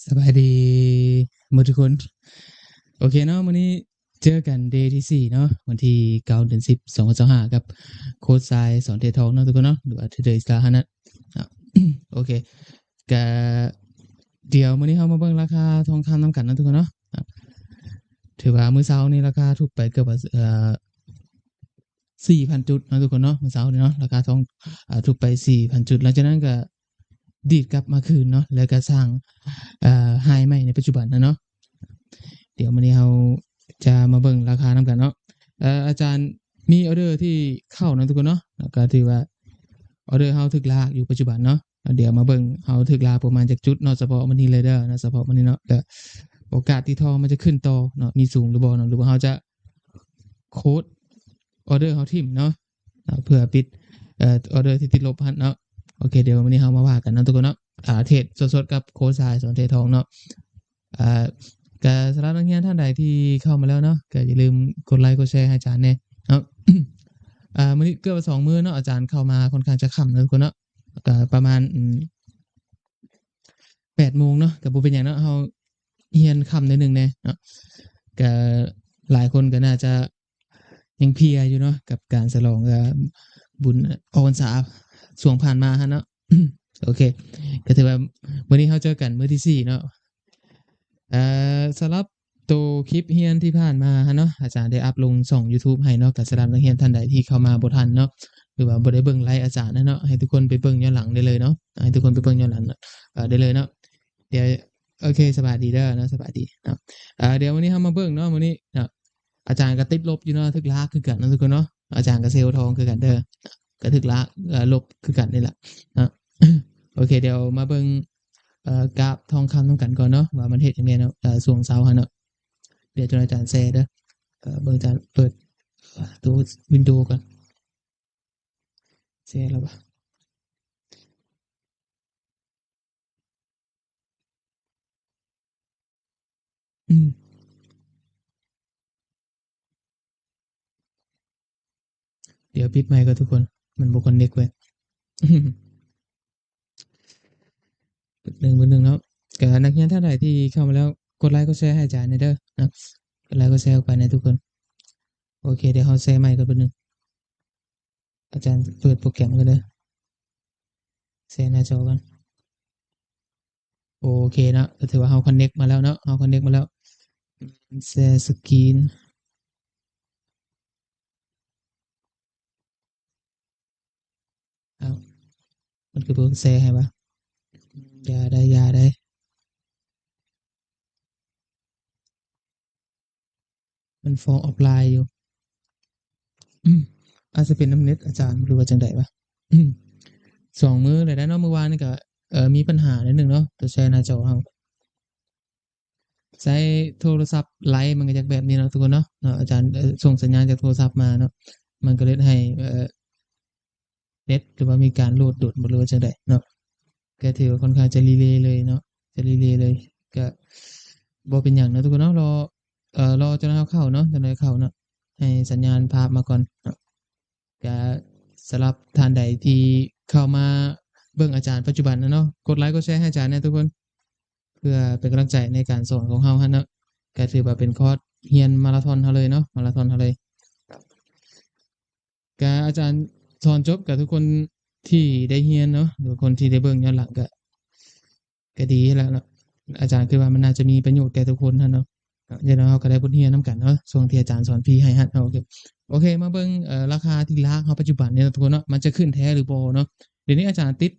สบายดีหมดทุกคนโอเคเนาะวันนี้เจอกันเดย์ที่สี่เนาะวันที่9 เดือน 10 2025กับโค้ชทรายสอนเททองเนาะทุกคนเนาะหรือว่าเทเดอร์อิสลาฮะนะอ่ะ โอเคก็เดี๋ยววันนี้เรามาเบิ่งราคาทองคำนำกันนะทุกคนเนาะถือว่ามื้อเช้านี้ราคาทุบไปเกือบว่า4,000 จุดนะทุกคนเนาะมื้อเช้านี้เนาะราคาทองทุบไป4,000 จุดหลังจากนั้นก็ดีดกลับมาคืนเนาะแล้วก็สร้างไฮใหม่ในปัจจุบันนะเนาะเดี๋ยววันนี้เราจะมาเบิ่งราคานำกันเนาะอาจารย์มีออเดอร์ที่เข้านะทุกคนเนาะแล้วก็ถือว่าออเดอร์เราถึกลากอยู่ปัจจุบันเนาะเดี๋ยวมาเบิ่งเราถึกลากประมาณจากจุดเนาะเฉพาะวันนี้เลยเด้อนะเฉพาะวันนี้เนาะแล้วโอกาสที่ทองมันจะขึ้นต่อเนาะมีสูงหรือบ่เนาะหรือว่าเราจะโค้ดออเดอร์เราทิ่มเนาะเพื่อปิดออเดอร์ที่ติดลบเนาะโอเคเดี๋ยววันนี้เรามาว่ากันเนาะทุกคนเนาะเทรดสดๆกับโค้ชทรายสอนเทรดทองเนาะอ่าก็สำหรับนักเรียนท่านใดที่เข้ามาแล้วเนาะก็อย่าลืมกดไลค์กดแชร์ให้อาจารย์แน่เนาะ มื้อนี้เกือบ2มื้อเนาะอาจารย์เข้ามาค่อนข้างจะค่ำนะทุกคนเนาะก็ประมาณ8โมงเนาะก็บ่เป็นหยังเนาะเฮาเรียนค่ำนิดหนึ่งแน่เนาะก็หลายคนก็น่าจะยังเพลียอยู่เนาะกับการฉลองบุญออกพรรษาช่วงผ่านมาเนาะ โอเคก็ถือว่ามื้อนี้เราเจอกันมื้อที่4เนาะสำหรับตัวคลิปเรียนที่ผ่านมาเนาะอาจารย์ได้อัปลงช่องยูทูบให้เนาะก็สำหรับนักเรียนท่านใดที่เข้ามาบ่ทันเนาะหรือว่าบ่ได้เบิ่งไลฟ์อาจารย์เนาะให้ทุกคนไปเบิ่งย้อนหลังได้เลยเนาะให้ทุกคนไปเบิ่งย้อนหลังได้เลยเนาะเดี๋ยวโอเคสบายดีเด้อเนาะสบายดีเนาะเดี๋ยววันนี้เรามาเบิ่งเนาะมื้อนี้เนาะอาจารย์ก็ติดลบอยู่เนาะถึกลากคือกันเนาะทุกคนเนาะอาจารย์ก็เซลล์ทองคือกันเด้อก็ถึกลากลบคือกันนี่แหละเนาะ โอเคเดี๋ยวมาเบิ่งกราฟทองคำนำกันก่อนเนาะว่ามันเฮ็ดจังได๋เนาะช่วงเช้าหันเนาะเดี๋ยวจนอาจารย์แชร์เด้อเบิ่งอาจารย์เปิดตัววินโดว์ก่อนแชร์แล้วบ่อืมเดี๋ยวปิดไมค์ก่อนทุกคนมันบ่คอนเน็กเว้ยเบิ่งเนาะก็นักเรียนท่านใดที่เข้ามาแล้วกดไลค์กดแชร์ให้อาจารย์หน่อยเด้อนะกดไลค์กดแชร์ออกไปนะทุกคนโอเคเดี๋ยวเราแชร์ไมค์ก่อนแป๊บนึงอาจารย์เปิดโปรแกรมก่อนเด้อแชร์หน้าจอก่อนโอเคเนาะก็ถือว่าเราคอนเน็กมาแล้วเนาะเราคอนเน็กมาแล้วแชร์สกรีนอ้าวมันคือบ่แชร์ให้วะ อย่าได้มันฟ้องออฟไลน์อยู่อาจจะเป็นน้ำเน็ตอาจารย์หรือว่าจังใดวะ2มื้อเลยได้เนาะเมื่อวานนี่ก็มีปัญหานิดหนึ่งเนาะตัวแชร์หน้าจอเราใช้โทรศัพท์ไลฟ์มันก็จะแบบนี้เนาะทุกคนเนาะอาจารย์ส่งสัญญาณจากโทรศัพท์มาเนาะมันก็เลยให้เน็ตหรือว่ามีการโหลดดุดบ่รู้ว่าจังใดเนาะก็ถือว่าค่อนข้างจะรีเลย์เลยเนาะจะรีเลย์เลยก็บ่เป็นหยังเนาะทุกคนเนาะรอจนเข้าเนาะจนเข้าเนาะให้สัญญาณภาพมาก่อนเนาะ ก็สำหรับท่านใดที่เข้ามาเบิ่งอาจารย์ปัจจุบันเนาะกดไลค์กดแชร์ให้อาจารย์นะทุกคนเพื่อเป็นกำลังใจในการสอนของเราเนาะก็ถือว่าเป็นคอร์สเรียนมาราธอนเราเลยเนาะมาราธอนเราเลยก็อาจารย์สอนจบกับทุกคนที่ได้เรียนเนาะหรือคนที่ได้เบิ่งย้อนหลังก็ดีแล้วเนาะอาจารย์คิดว่ามันน่าจะมีประโยชน์แก่ทุกคนเนาะเดี๋ยวเราก็ได้บทเรียนนำกันเนาะช่วงที่อาจารย์สอนฟรีให้โอเคโอเคมาเบิ่งราคาที่ลากเฮาปัจจุบันเนี่ยทุกคนเนาะมันจะขึ้นแท้หรือบ่เนาะเดี๋ยวนี้อาจารย์ติด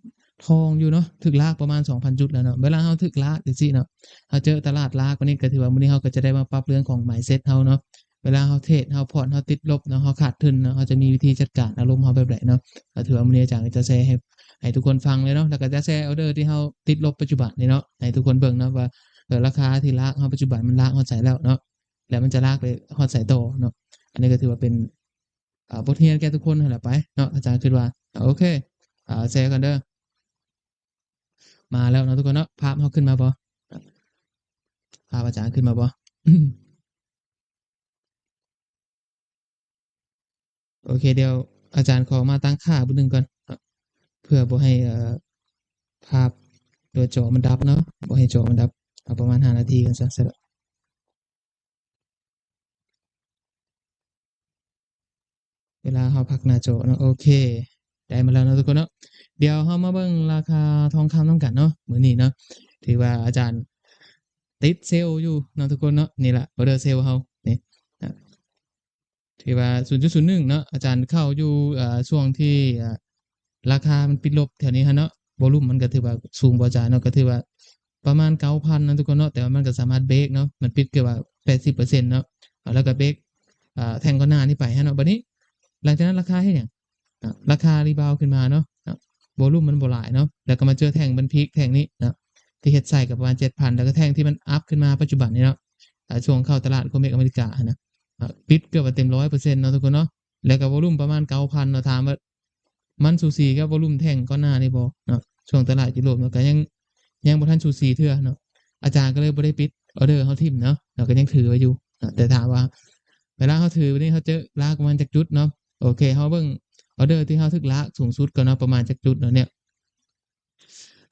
ทองอยู่เนาะถึกลากประมาณ 2,000 จุดแล้วเนาะเวลาเฮาถึกลากจังซี่เนาะเฮาเจอตลาดลากวันนี้ก็ถือว่ามื้อนี้เฮาก็จะได้มาปรับเรื่องของ mindset เฮาเนาะเวลาเฮาเทรดเฮาพอร์ตเฮาติดลบเนาะเฮาขาดทุนเนาะเฮาจะมีวิธีจัดการอารมณ์เฮาแบบใดเนาะก็ถือว่ามื้อนี้อาจารย์ก็จะแชร์ให้ทุกคนฟังเลยเนาะแล้วก็จะแชร์ออร์เดอร์ที่เฮาติดลบปัจจุบันนี่เนาะให้ทุกคนเบิ่งเนาะว่าราคาที่ลากเฮาปัจจุบันมันลากฮอดไสแล้วเนาะแล้วมันจะลากไปฮอดไสต่อเนาะอันนี้ก็ถือว่าเป็นบทเรียนแก่ทุกคนนั่นแหละไปเนาะอาจารย์คิดว่าโอเคแชร์กันเด้อมาแล้วเนาะทุกคนเนาะภาพเฮาขึ้นมาบ่ภาพอาจารย์ขึ้นมาบ่ โอเคเดี๋ยวอาจารย์ขอมาตั้งค่าเบิ่งก่อนเพื่อบ่ให้ภาพตัวจอมันดับเนาะบ่ให้จอมันดับ เอาประมาณ5นาทีกันซะเสร็จแล้วเวลาเฮาพักหน้าจอเนาะโอเคได้มาแล้วเนาะทุกคนเนาะเดี๋ยวเฮามาเบิ่งราคาทองคำนำกันเนาะมื้อนี้เนาะถือว่าอาจารย์ติดเซลล์อยู่เนาะทุกคนเนาะนี่ล่ะออเดอร์เซลล์เฮานี่อ่าถือว่า0.01เนาะอาจารย์เข้าอยู่ช่วงที่ราคามันปิดลบแถวนี้หั้นเนาะวอลุ่มมันก็ถือว่าสูงบ่อาจารย์เนาะก็ถือว่าประมาณ 9,000 นะทุกคนเนาะแต่ว่ามันก็สามารถเบรกเนาะมันปิดเกือบว่า80%เนาะแล้วก็เบรกแทงก่อนหน้านี้ไปหั้นเนาะบัดนี้หลังจากนั้นราคาเฮ็ดหยังราคารีบาวด์ขึ้นมาเนาะวอลุ่มมันบ่หลายเนาะแล้วก็มาเจอแท่งมันพีกแท่งนี้นะที่เฮ็ดไส้ก็ประมาณ 7,000 แล้วก็แท่งที่มันอัปขึ้นมาปัจจุบันนี้เนาะช่วงเข้าตลาดโคเมกอเมริกาหั้นนะปิดเกือบว่าเต็ม 100% เนาะทุกคนเนาะแล้วก็วอลุ่มประมาณ 9,000 เนาะถามว่ามันสูสีกับวอลุ่มแท่งก่อนหน้านี้บ่เนาะช่วงตลาดยุโรปเนาะก็ยังบ่ทันสูสีเทื่อเนาะอาจารย์ก็เลยบ่ได้ปิดออร์เดอร์เฮาทิ่มเนาะเราก็ยังถือไว้อยู่แต่ถามว่าเวลาเฮาถือวันนี้เฮาเจอลากประมาณจักจุดเนาะโอเคเฮาเบิ่งออร์เดอร์ที่เฮาถึกลากสูงสุดก่อนเนาะประมาณจักจุดเนาะเนี่ย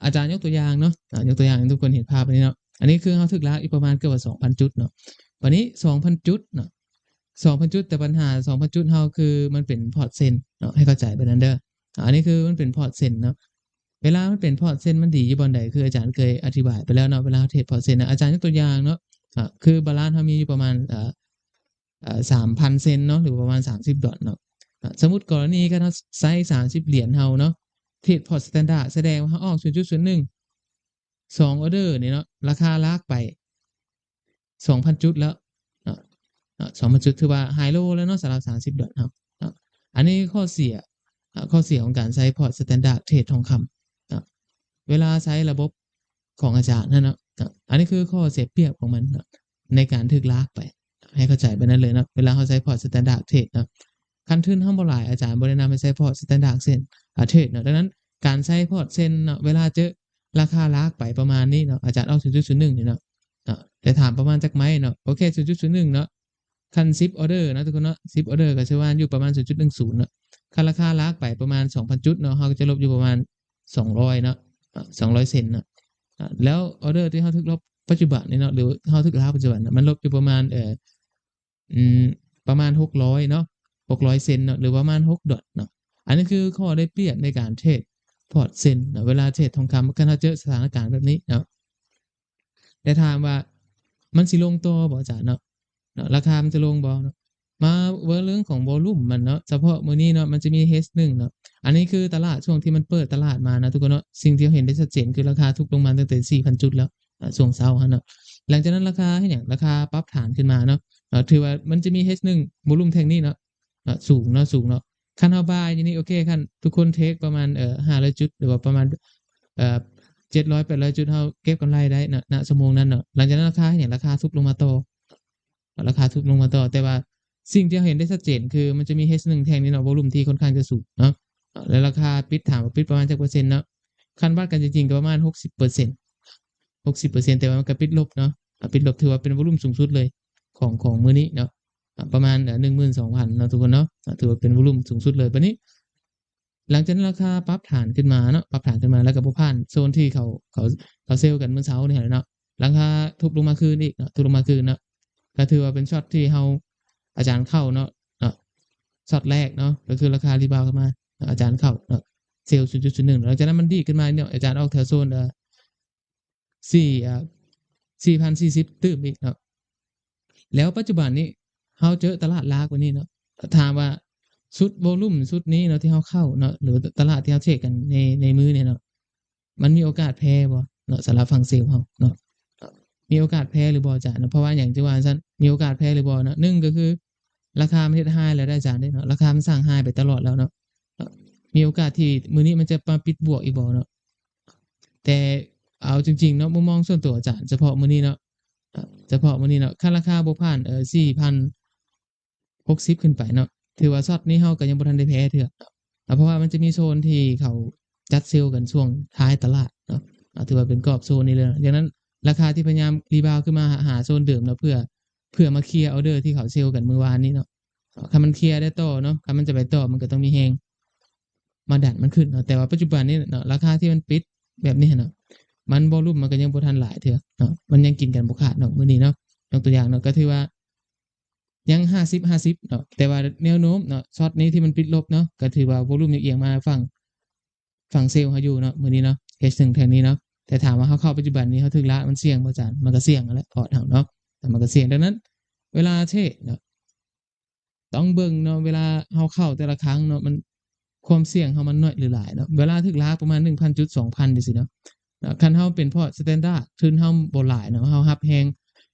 อาจารย์ยกตัวอย่างเนาะยกตัวอย่างให้ทุกคนเห็นภาพอันนี้เนาะอันนี้คือเฮาถึกลากอีกประมาณเกือบว่า 2,000 จุดเนาะวันนี้ 2,000 จุดเนาะ 2,000 จุดแต่ปัญหา 2,000 จุดเฮาคือมันเป็นพอร์ตเซ็นเนาะให้เข้าใจแบบนั้นเด้ออันนี้คือมันเป็นพอร์ตเซ็นเนาะเวลามันเป็นพอร์ตเซ็นมันดีอยู่บ่อนใดคืออาจารย์เคยอธิบายไปแล้วเนาะเวลาเทรดพอร์ตเซ็นนะอาจารย์ยกตัวอย่างเนาะคือบาลานซ์เฮามีอยู่ประมาณ3,000 เซนเนาะหรือประมาณ$30เนาะสมมุติกรณีคันเฮาใช้30เหรียญเฮาเนาะเทรดพอร์ตสแตนดาร์ดแสดงว่าเฮาออก 0.01 2ออร์เดอร์นี่เนาะราคาลากไป 2,000 จุดแล้วเนาะ2,000 จุดถือว่าไฮโลแล้วเนาะสำหรับ30เนาะอันนี้ข้อเสียข้อเสียของการใช้พอร์ตสแตนดาร์ดเทรดทองคำเวลาใช้ระบบของอาจารย์นั่นเนาะอันนี้คือข้อเสียเปรียบของมันในการถึกลากไปให้เข้าใจไปนั้นเลยเนาะเวลาเฮาใช้พอร์ตสแตนดาร์ดเทรดเนาะคันทุนเฮาบ่หลายอาจารย์บ่แนะนำให้ใช้พอร์ตสแตนดาร์ดเส้นเทรดเนาะดังนั้นการใช้พอร์ตเส้นเนาะเวลาเจอราคาลากไปประมาณนี้เนาะอาจารย์เอา 0.01 นี่เนาะแต่ถามประมาณจักไหมเนาะโอเค 0.01 เนาะคัน10ออร์เดอร์นะทุกคนเนาะ10ออร์เดอร์ก็สิว่าอยู่ประมาณ 0.10 เนาะคันราคาลากไปประมาณ 2,000 จุดเนาะเฮาก็จะลบอยู่ประมาณ200เนาะ200 เซนต์เนาะแล้วออร์เดอร์ที่เฮาถึกลบปัจจุบันนี่เนาะหรือเฮาถึกลากปัจจุบันมันลบอยู่ประมาณอืมประมาณ600เนาะ600 เซนต์เนาะหรือประมาณ6ดอทเนาะอันนี้คือข้อได้เปรียบในการเทรดพอร์ตเซ็นเนาะเวลาเทรดทองคำคันเฮาเจอสถานการณ์แบบนี้เนาะแต่ถามว่ามันสิลงต่อบ่อาจารย์เนาะราคามันจะลงบ่เนาะมาเว้าเรื่องของวอลุ่มมันเนาะเฉพาะมื้อนี้เนาะมันจะมี H1 เนาะอันนี้คือตลาดช่วงที่มันเปิดตลาดมานะทุกคนเนาะสิ่งที่เราเห็นได้ชัดเจนคือราคาทุบลงมาตั้งแต่ 4,000 จุดแล้วช่วงเช้าหั้นเนาะหลังจากนั้นราคาเฮ็ดหยังราคาปรับฐานขึ้นมาเนาะถือว่ามันจะมี H1 วอลุ่มแท่งนี้เนาะสูงเนาะสูงเนาะคันเฮาบายอยู่นี่โอเคคันทุกคนเทคประมาณ500 จุดหรือว่าประมาณเอ่อ700 800 จุดเฮาเก็บกำไรได้ณชั่วโมงนั้นเนาะหลังจากนั้นราคาเฮ็ดหยังราคาทุบลงมาต่อราคาทุบลงมาต่อแต่ว่าสิ่งที่เราเห็นได้ชัดเจนคือมันจะมี H1 แท่งนี้เนาะวอลุ่มที่ค่อนข้างจะสูงเนาะแล้วราคาปิดถามว่าปิดประมาณจักเปอร์เซ็นต์เนาะคันวัดกันจริงๆก็ประมาณ 60% 60%แต่ว่ามันก็ปิดลบเนาะปิดลบถือว่าเป็นวอลุ่มสูงสุดเลยของมื้อนี้เนาะประมาณ12,000เนาะทุกคนเนาะถือว่าเป็นวอลุ่มสูงสุดเลยบัดนี้หลังจากนั้นราคาปรับฐานขึ้นมาเนาะปรับฐานขึ้นมาแล้วก็บ่ผ่านโซนที่เขาเซลล์กันเมื่อเช้านี่แหละเนาะราคาทุบลงมาคืนอีกเนาะทุบลงมาคืนเนาะก็ถือว่าเป็นช็อตที่เฮาอาจารย์เข้าเนาะช็อตแรกเนาะก็คือราคารีบาวด์ขึ้นมาอาจารย์เข้าเนาะเซลล์ 0.01 หลังจากนั้นมันดีขึ้นมาเนี่ยอาจารย์ออกแถวโซน4,040ตื้มอีกเนาะแล้วปัจจุบันนี้เฮาเจอตลาดรากกว่านี้เนาะถามว่าชุดวอลุ่มชุดนี้เนาะที่เฮาเข้าเนาะหรือตลาดที่เฮาเทรดกันในมื้อนี้เนาะมันมีโอกาสแพ้บ่เนาะสำหรับฝั่งเซลล์เฮาเนาะมีโอกาสแพ้หรือบ่อาจารย์เนาะเพราะว่าหยังที่ว่าซั่นมีโอกาสแพ้หรือบ่เนาะ1ก็คือราคามันเฮ็ดไฮแล้วได้อาจารย์เด้เนาะราคามันสร้างไฮไปตลอดแล้วเนาะมีโอกาสที่มื้อนี้มันจะมาปิดบวกอีกบ่เนาะแต่เอาจริงๆเนาะมุมมองส่วนตัวอาจารย์เฉพาะมื้อนี้เนาะเฉพาะมื้อนี้เนาะคันราคาบ่ผ่าน4,060ขึ้นไปเนาะถือว่าช็อตนี้เฮาก็ยังบ่ทันได้แพ้เทื่อเพราะว่ามันจะมีโซนที่เขาจัดเซลล์กันช่วงท้ายตลาดเนาะถือว่าเป็นกรอบโซนนี้เลยดังนั้นราคาที่พยายามรีบาวด์ขึ้นมาหาโซนเดิมเนาะเพื่อมาเคลียร์ออร์เดอร์ที่เขาเซลล์กันเมื่อวานนี้เนาะคันมันเคลียร์ได้ต่อเนาะคันมันจะไปต่อมันก็ต้องมีแรงมาดันมันขึ้นเนาะแต่ว่าปัจจุบันนี้เนาะราคาที่มันปิดแบบนี้เนาะ มันวอลลุ่มมันก็ยังบ่ทันหลายเทื่อเนาะมันยังกินกันบ่ขาดเนาะมื้อนี้เนาะยกตัวอย่างเนาะก็ถือว่ายัง50-50เนาะแต่ว่าแนวโน้มเนาะช็อตนี้ที่มันปิดลบเนาะก็ถือว่าวอลลุ่มเอียงๆมาฝั่งเซลล์เฮาอยู่เนาะมื้อนี้เนาะ H1 แถวนี้เนาะแต่ถามว่าเฮาเข้าปัจจุบันนี้เฮาถึกละมันเสี่ยงบ่อาจารย์มันก็เสี่ยงนั่นแหละพอร์ตเฮาเนาะแต่มันก็เสี่ยงดังนั้น เวลาเทรดเนาะต้องเบิ่งเนาะเวลาเฮาเข้าแต่ละครั้งเนาะมันความเสี่ยงเฮามันน้อยหรือหลายเนาะเวลาถึกลากประมาณ 1,000 จุด 2,000จังซี่เนาะคันเฮาเป็นพอร์ต Standard ทุนเฮาบ่หลายเนาะเฮารับแ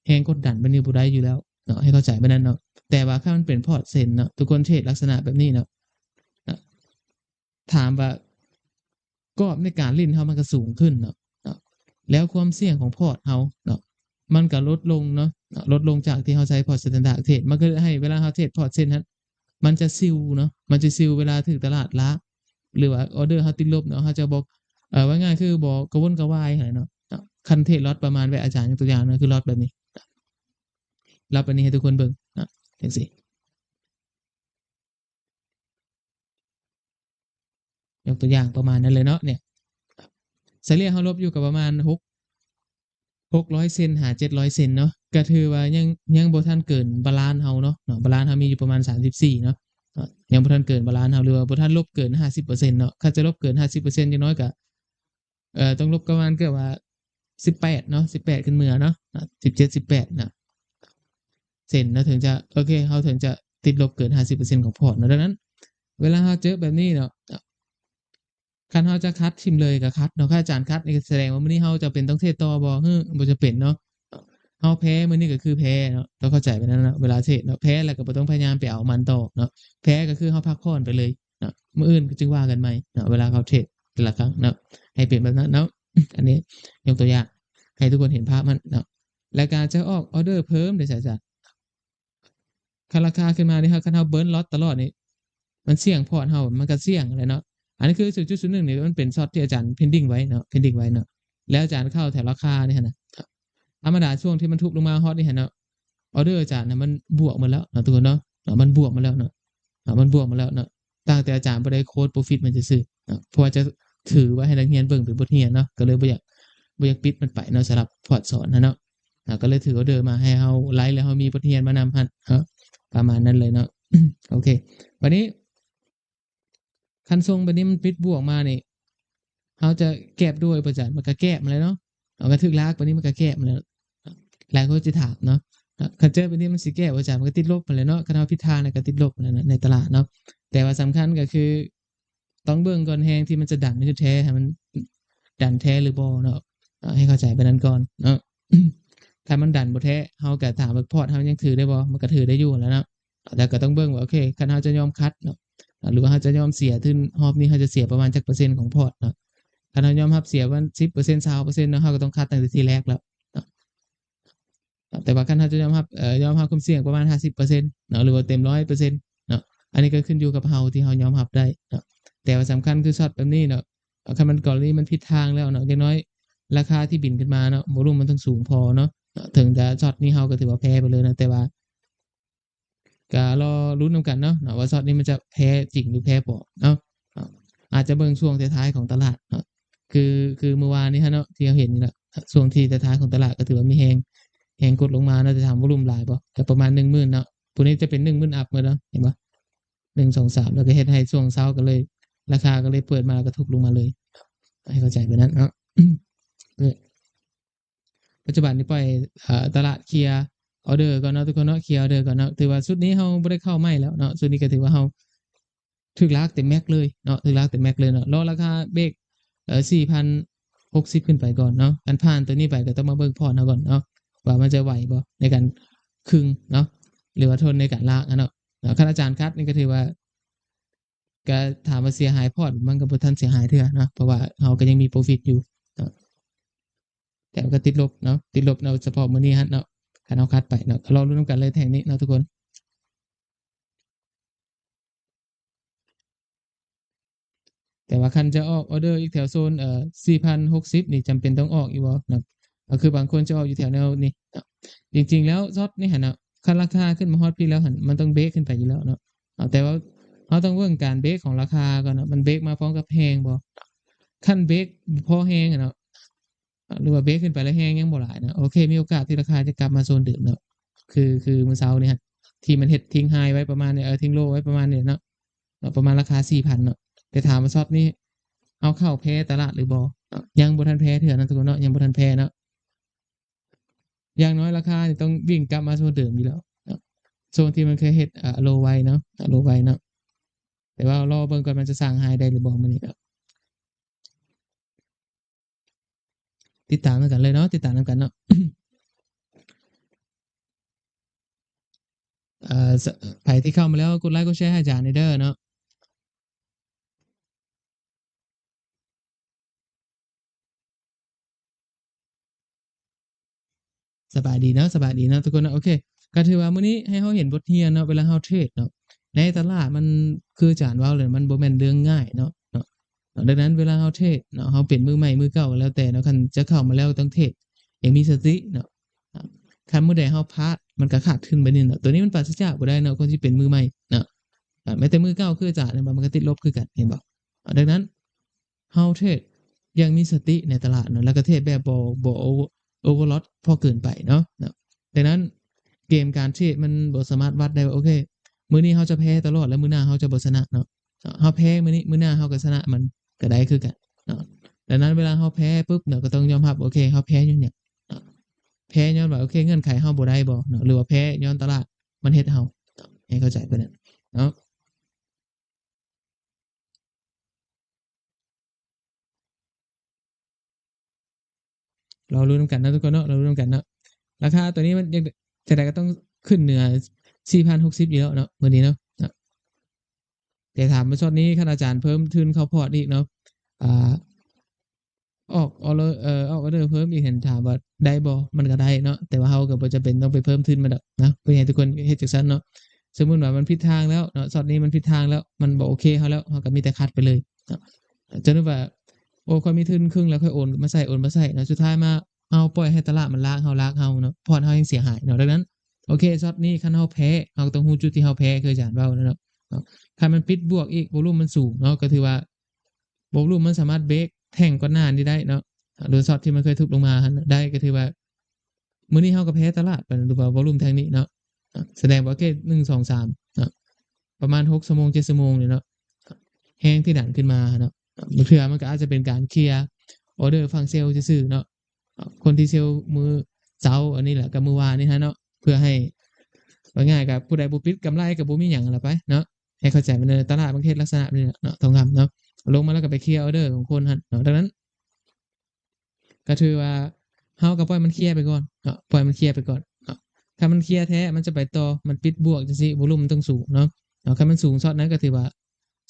ฮงกดดันแบบนี้บ่ได้อยู่แล้วเนาะให้เข้าใจแบบนั้นเนาะแต่ว่าคันมันเป็นพอร์ตเซ็นเนาะทุกคนเทรดลักษณะแบบนี้เนาะถามว่ากรอบในการเล่นเฮามันก็สูงขึ้นเนาะแล้วความเสี่ยงของพอร์ตเฮาเนาะมันก็ลดลงเนาะลดลงจากที่เฮาใช้พอร์ต Standard เทรดมันก็ให้เวลาเฮาเทรดพอร์ตเซ็นนั้นมันจะซิลเนาะมันจะซิลเวลาถึงตลาดละหรือว่าออเดอร์เฮาติดลบเนาะเฮาจะบอกว่าง่ายคือบ่กระวนกระวายให้เนาะคันเทรดล็อตประมาณแบบอาจารย์ยกตัวอย่างนะคือล็อตแบบนี้ล็อตแบบนี้ให้ทุกคนเบิ่งจังซี่ยกตัวอย่างประมาณนั้นเลยเนาะเนี่ยเฉลี่ยเฮาลบอยู่กับประมาณ600เซนหา700เซนเนาะก็ถือว่ายังบ่ทันเกินบาลานซ์เฮาเนาะบาลานซ์เฮามีอยู่ประมาณ34เนาะยังบ่ทันเกินบาลานซ์เฮาหรือว่าบ่ทันลบเกิน 50% เนาะถ้าจะลบเกิน 50% อย่างน้อยก็ต้องลบประมาณเกือบว่า18เนาะ18ขึ้นเมือเนาะ17-18น่ะเซนเนาะถึงจะโอเคเฮาถึงจะติดลบเกิน 50% ของพอร์ตเนาะดังนั้นเวลาเฮาเจอแบบนี้เนาะคันเฮาจะคัดทิมเลยก็คัดเนาะถ้าอาจารย์คัดนี่แสดงว่ามื้อนี้เฮาจะเป็นต้องเทรดต่อบ่บ่จะเป็นเนาะเฮาแพ้มื้อนี้ก็คือแพ้เนาะต้องเข้าใจแบบนั้นเนาะเวลาเทรดเนาะแพ้แล้วก็บ่ต้องพยายามไปเอามันต่อเนาะแพ้ก็คือเฮาพักผ่อนไปเลยเนาะมื้ออื่นก็จึงว่ากันใหม่เนาะเวลาเข้าเทรดแต่ละครั้งเนาะให้เป็นแบบนั้นเนาะอันนี้ยกตัวอย่างให้ทุกคนเห็นภาพมันเนาะและการจะออกออร์เดอร์เพิ่มได้จ้ะคันราคาขึ้นมานี่ครับคันเฮาเบิร์นล็อตตลอดนี่มันเสี่ยงพอร์ตเฮามันก็เสี่ยงแหละเนาะอันนี้คือ 0.01 นี่มันเป็นช็อตที่อาจารย์ pending ไว้เนาะ pending ไว้เนาะแล้วอาจารย์เข้าแถวราคานี่หั่นน่ะธรรมดาช่วงที่มันทุบลงมาฮอตนี่หั่นเนาะออร์เดอร์อาจารย์น่ะมันบวกมาแล้วเนาะทุกคนเนาะมันบวกมาแล้วเนาะมันบวกมาแล้วเนาะตั้งแต่อาจารย์บ่ได้โคด profit มันซื่อๆเนาะเพราะว่าจะถือไว้ให้นักเรียนเบิ่งเป็นบทเรียนเนาะก็เลยบ่อยากปิดมันไปเนาะสำหรับพอร์ตสอนเนาะก็เลยถือออร์เดอร์มาให้เฮาไลฟ์แล้วเฮามีบทเรียนมานำหั่นเนาะประมาณนั้นเลยเนาะ โอเควันนี้คันทรงแบบนี้มันปิดบวกมานี่เฮาจะแก้ด้วยบ่อาจารย์มันก็แก้มาแล้วเนาะเอาก็ถึกลากบัดนี้มันก็แก้มาแล้วหลายคนสิถามเนาะคันเจอแบบนี้มันสิแก้บ่อาจารย์มันก็ติดลบมาแล้วเนาะคันเฮาผิดทางน่ะก็ติดลบมาแล้วเนาะในตลาดเนาะแต่ว่าสำคัญก็คือต้องเบิ่งก่อนแฮงที่มันจะดันมันคือแท้ให้มันดันแท้หรือบ่เนาะให้เข้าใจแบบนั้นก่อนเนาะ ถ้ามันดันบ่แท้เฮาก็ถามว่าพอร์ตเฮายังถือได้บ่มันก็ถือได้อยู่นั่นแหละเนาะแต่ก็ต้องเบิ่งว่าโอเคคันเฮาจะยอมคัดเนาะหรือว่าเฮาจะยอมเสียทุนรอบนี้เฮาจะเสียประมาณจักเปอร์เซ็นต์ของพอร์ตเนาะคันเฮายอมรับเสียประมาณ10% 20%เนาะเฮาก็ต้องคัดตั้งแต่ทีแรกแล้วเนาะแต่ว่าคันเฮาจะยอมรับความเสี่ยงประมาณ50%เนาะหรือว่าเต็ม100%เนาะอันนี้ก็ขึ้นอยู่กับเฮาที่เฮายอมรับได้เนาะแต่ว่าสำคัญคือช็อตแบบนี้เนาะคันมันกรณีมันผิดทางแล้วเนาะอย่างน้อยราคาที่บินขึ้นมาเนาะวอลุ่มมันต้องสูงพอเนาะถึงจะช็อตนี้เฮาก็ถือว่าแพ้ไปเลยนะแต่ว่าก็รอลุ้นนำกันเนาะว่าช็อตนี้มันจะแพ้จริงหรือแพ้ปลอมเนาะอาจจะเบิ่งช่วงท้ายๆของตลาดเนาะคือเมื่อวานนี้เนาะที่เราเห็นนี่แหละช่วงที่ท้ายๆของตลาดก็ถือว่ามีแฮงกดลงมาเนาะจะถามวอลุ่มหลายบ่ก็ประมาณ 10,000 เนาะพวกนี้จะเป็น 10,000 อัพหมดเนาะเห็นบ่1 2 3แล้วก็เฮ็ดให้ช่วงเช้าก็เลยราคาก็เลยเปิดมาแล้วก็ทุบลงมาเลยให้เข้าใจแบบนั้นเนาะ ปัจจุบันนี้ปล่อยตลาดเคลียร์ออร์เดอร์ก่อนเนาะทุกคนเนาะเคลียร์ออเดอร์ก่อนเนาะถือว่าชุดนี้เฮาบ่ได้เข้าใหม่แล้วเนาะชุดนี้ก็ถือว่าเฮาถึกลากเต็มแม็กเลยเนาะถึกลากเต็มแม็กเลยเนาะรอราคาเบรก4,060 ขึ้นไปก่อนเนาะอันผ่านตัวนี้ไปก็ต้องมาเบิ่งพอร์ตเฮาก่อนเนาะว่ามันจะไหวบ่ในการครึ่งเนาะหรือว่าทนในการลากเนาะคันอาจารย์คัดนี่ก็ถือว่าก็ถามว่าเสียหายพอร์ตมันก็บ่ทันเสียหายเทื่อเนาะเพราะว่าเฮาก็ยังมี profit อยู่เนาะ แต่ก็ติดลบเนาะติดลบเนาะเฉพาะมื้อนี้เนาะคันเฮาคัดไปเนาะก็รอลุ้นนำกันเลยแท่งนี้เนาะทุกคนแต่ว่าคันจะออกออร์เดอร์อีกแถวโซน4,060นี่จำเป็นต้องออกอยู่บ่เนาะก็คือบางคนจะออกอยู่แถวแนวนี้เนาะจริงๆแล้วช็อตนี่หั่นน่ะคันราคาขึ้นมาฮอดพี่แล้วหั่นมันต้องเบรกขึ้นไปอยู่แล้วเนาะแต่ว่าเราต้องเบิ่งการเบรกของราคาก่อนเนาะมันเบรกมาพร้อมกับแฮงบ่คันเบรกพอแฮงอะเนาะ หรือว่าเบรกขึ้นไปแล้วแห้งยังบ่หลายนะโอเคมีโอกาสที่ราคาจะกลับมาโซนเดิมเนาะคือมื้อเช้านี่ฮะที่มันเฮ็ดทิ้งไฮไว้ประมาณเนี่ยทิ้งโลไว้ประมาณเนี่ยเนาะประมาณราคา 4,000เนาะแต่ถามว่าช็อตนี้เอาเข้าแพ้ตลาดหรือบ่เนาะยังบ่ทันแพ้เทื่อนะทุกคนเนาะยังบ่ทันแพ้เนาะอย่างน้อยราคานี่ต้องวิ่งกลับมาโซนเดิมอยู่แล้วเนาะโซนที่มันเคยเฮ็ดโลไว้เนาะโลไว้เนาะแต่ว่ารอเบิ่งก่อนมันจะสร้างไฮได้หรือบ่มื้อนี้ครับติดตามนำกันเลยเนาะติดตามนำกันเนาะ สไผที่เข้ามาแล้วกดไลค์กดแชร์ให้อาจารย์หน่อยเด้อเนาะสบายดีเนาะสบายดีเนาะทุกคนเนาะโอเคก็ถือว่ามื้อนี้ให้เราเห็นบทเรียนเนาะเวลาเราเทรดเนาะในตลาดมันคืออาจารย์เว้าเลยมันบ่แม่นเรื่องง่ายเนาะดังนั้นเวลาเราเทรดเนาะเราเป็นมือใหม่มือเก่าก็แล้วแต่เนาะคันจะเข้ามาแล้วต้องเทรดอย่างมีสติเนาะคันมื้อใดเราพลาดมันก็ขาดทุนไปนี่เนาะตัวนี้มันปราศจากบ่ได้เนาะคนที่เป็นมือใหม่เนาะแม้แต่มือเก่าคืออาจารย์เนี่ยมันก็ติดลบคือกันเห็นบ่ดังนั้น เฮาเทรดยังมีสติในตลาดเนาะแล้วก็เทรดแบบบ่overlord พอเกินไปเนาะดังนั้นเกมการเทรดมันบ่สามารถวัดได้ว่าโอเคมื้อนี้เราจะแพ้ตลอดแล้วมื้อหน้าเราจะบ่ชนะเนาะเราแพ้มื้อนี้มื้อหน้าเราก็ชนะมันก็ได้คือกันเนาะดังนั้นเวลาเราแพ้ปุ๊บเนาะก็ต้องยอมรับโอเคเราแพ้ย้อนหยังเนาะแพ้ย้อนว่าโอเคเงื่อนไขเราบ่ได้บ่เนาะหรือว่าแพ้ย้อนตลาดมันเฮ็ดเราเนาะให้เข้าใจประเด็นเนาะรอลุ้นนำกันนะทุกคนเนาะรอลุ้นนำกันเนาะราคาตัวนี้มันยังจังได๋ก็ต้องขึ้นเหนือ4,060อยู่แล้วเนาะมื้อนี้เนาะแต่ถามว่าช็อตนี้คันอาจารย์เพิ่มทุนเข้าพอร์ตอีกเนาะอ่าออกออเดอร์เพิ่มอีกเห็นถามว่าได้บ่มันก็ได้เนาะแต่ว่าเราก็บ่จำเป็นต้องไปเพิ่มทุนมันดอกนะเพื่อให้ทุกคนเฮ็ดจังซั่นเนาะสมมุติว่ามันผิดทางแล้วเนาะช็อตนี้มันผิดทางแล้วมันบ่โอเคเราแล้วเราก็มีแต่คัดไปเลยเนาะจนว่าโอ้ค่อยมีทุนครึ่งแล้วค่อยโอนมาใส่เนาะสุดท้ายมาเอาปล่อยให้ตลาดมันลากเราเนาะพอร์ตเรายังเสียหายเนาะดังนั้นโอเคช็อตนี้คันเราแพ้เราต้องรู้จุดที่เราแพ้คืออาจารย์เว้าเนาะคันมันปิดบวกอีกวอลุ่มมันสูงเนาะก็ถือว่าวอลุ่มมันสามารถเบรกแท่งก่อนหน้านี้ได้เนาะหรือช็อตที่มันเคยทุบลงมาได้ก็ถือว่ามื้อนี้เราก็แพ้ตลาดไปหรือว่าวอลุ่มแท่งนี้เนาะแสดงว่าโอเค1 2 3เนาะประมาณ6ชั่วโมง7ชั่วโมงนี่เนาะแฮงที่ดันขึ้นมาเนาะบางเทื่อมันก็อาจจะเป็นการเคลียร์ออร์เดอร์ฝั่งเซลล์ซื่อๆเนาะคนที่เซลล์มือเช้าอันนี้แหละกับมื้อวานนี่ฮะเนาะเพื่อให้ว่าง่ายก็ผู้ใดบ่ปิดกำไรก็บ่มีหยังล่ะไปเนาะให้เข้าใจมันตลาดมันเฮ็ดลักษณะนี้เนาะทองคำเนาะลงมาแล้วก็ไปเคลียร์ออร์เดอร์ของคนหั่นเนาะดังนั้นก็ถือว่าเฮาก็ปล่อยมันเคลียร์ไปก่อนเนาะปล่อยมันเคลียร์ไปก่อนเนาะถ้ามันเคลียร์แท้มันจะไปต่อมันปิดบวกจังซี่วอลุ่มมันต้องสูงเนาะคันมันสูงช็อตนั้นก็ถือว่า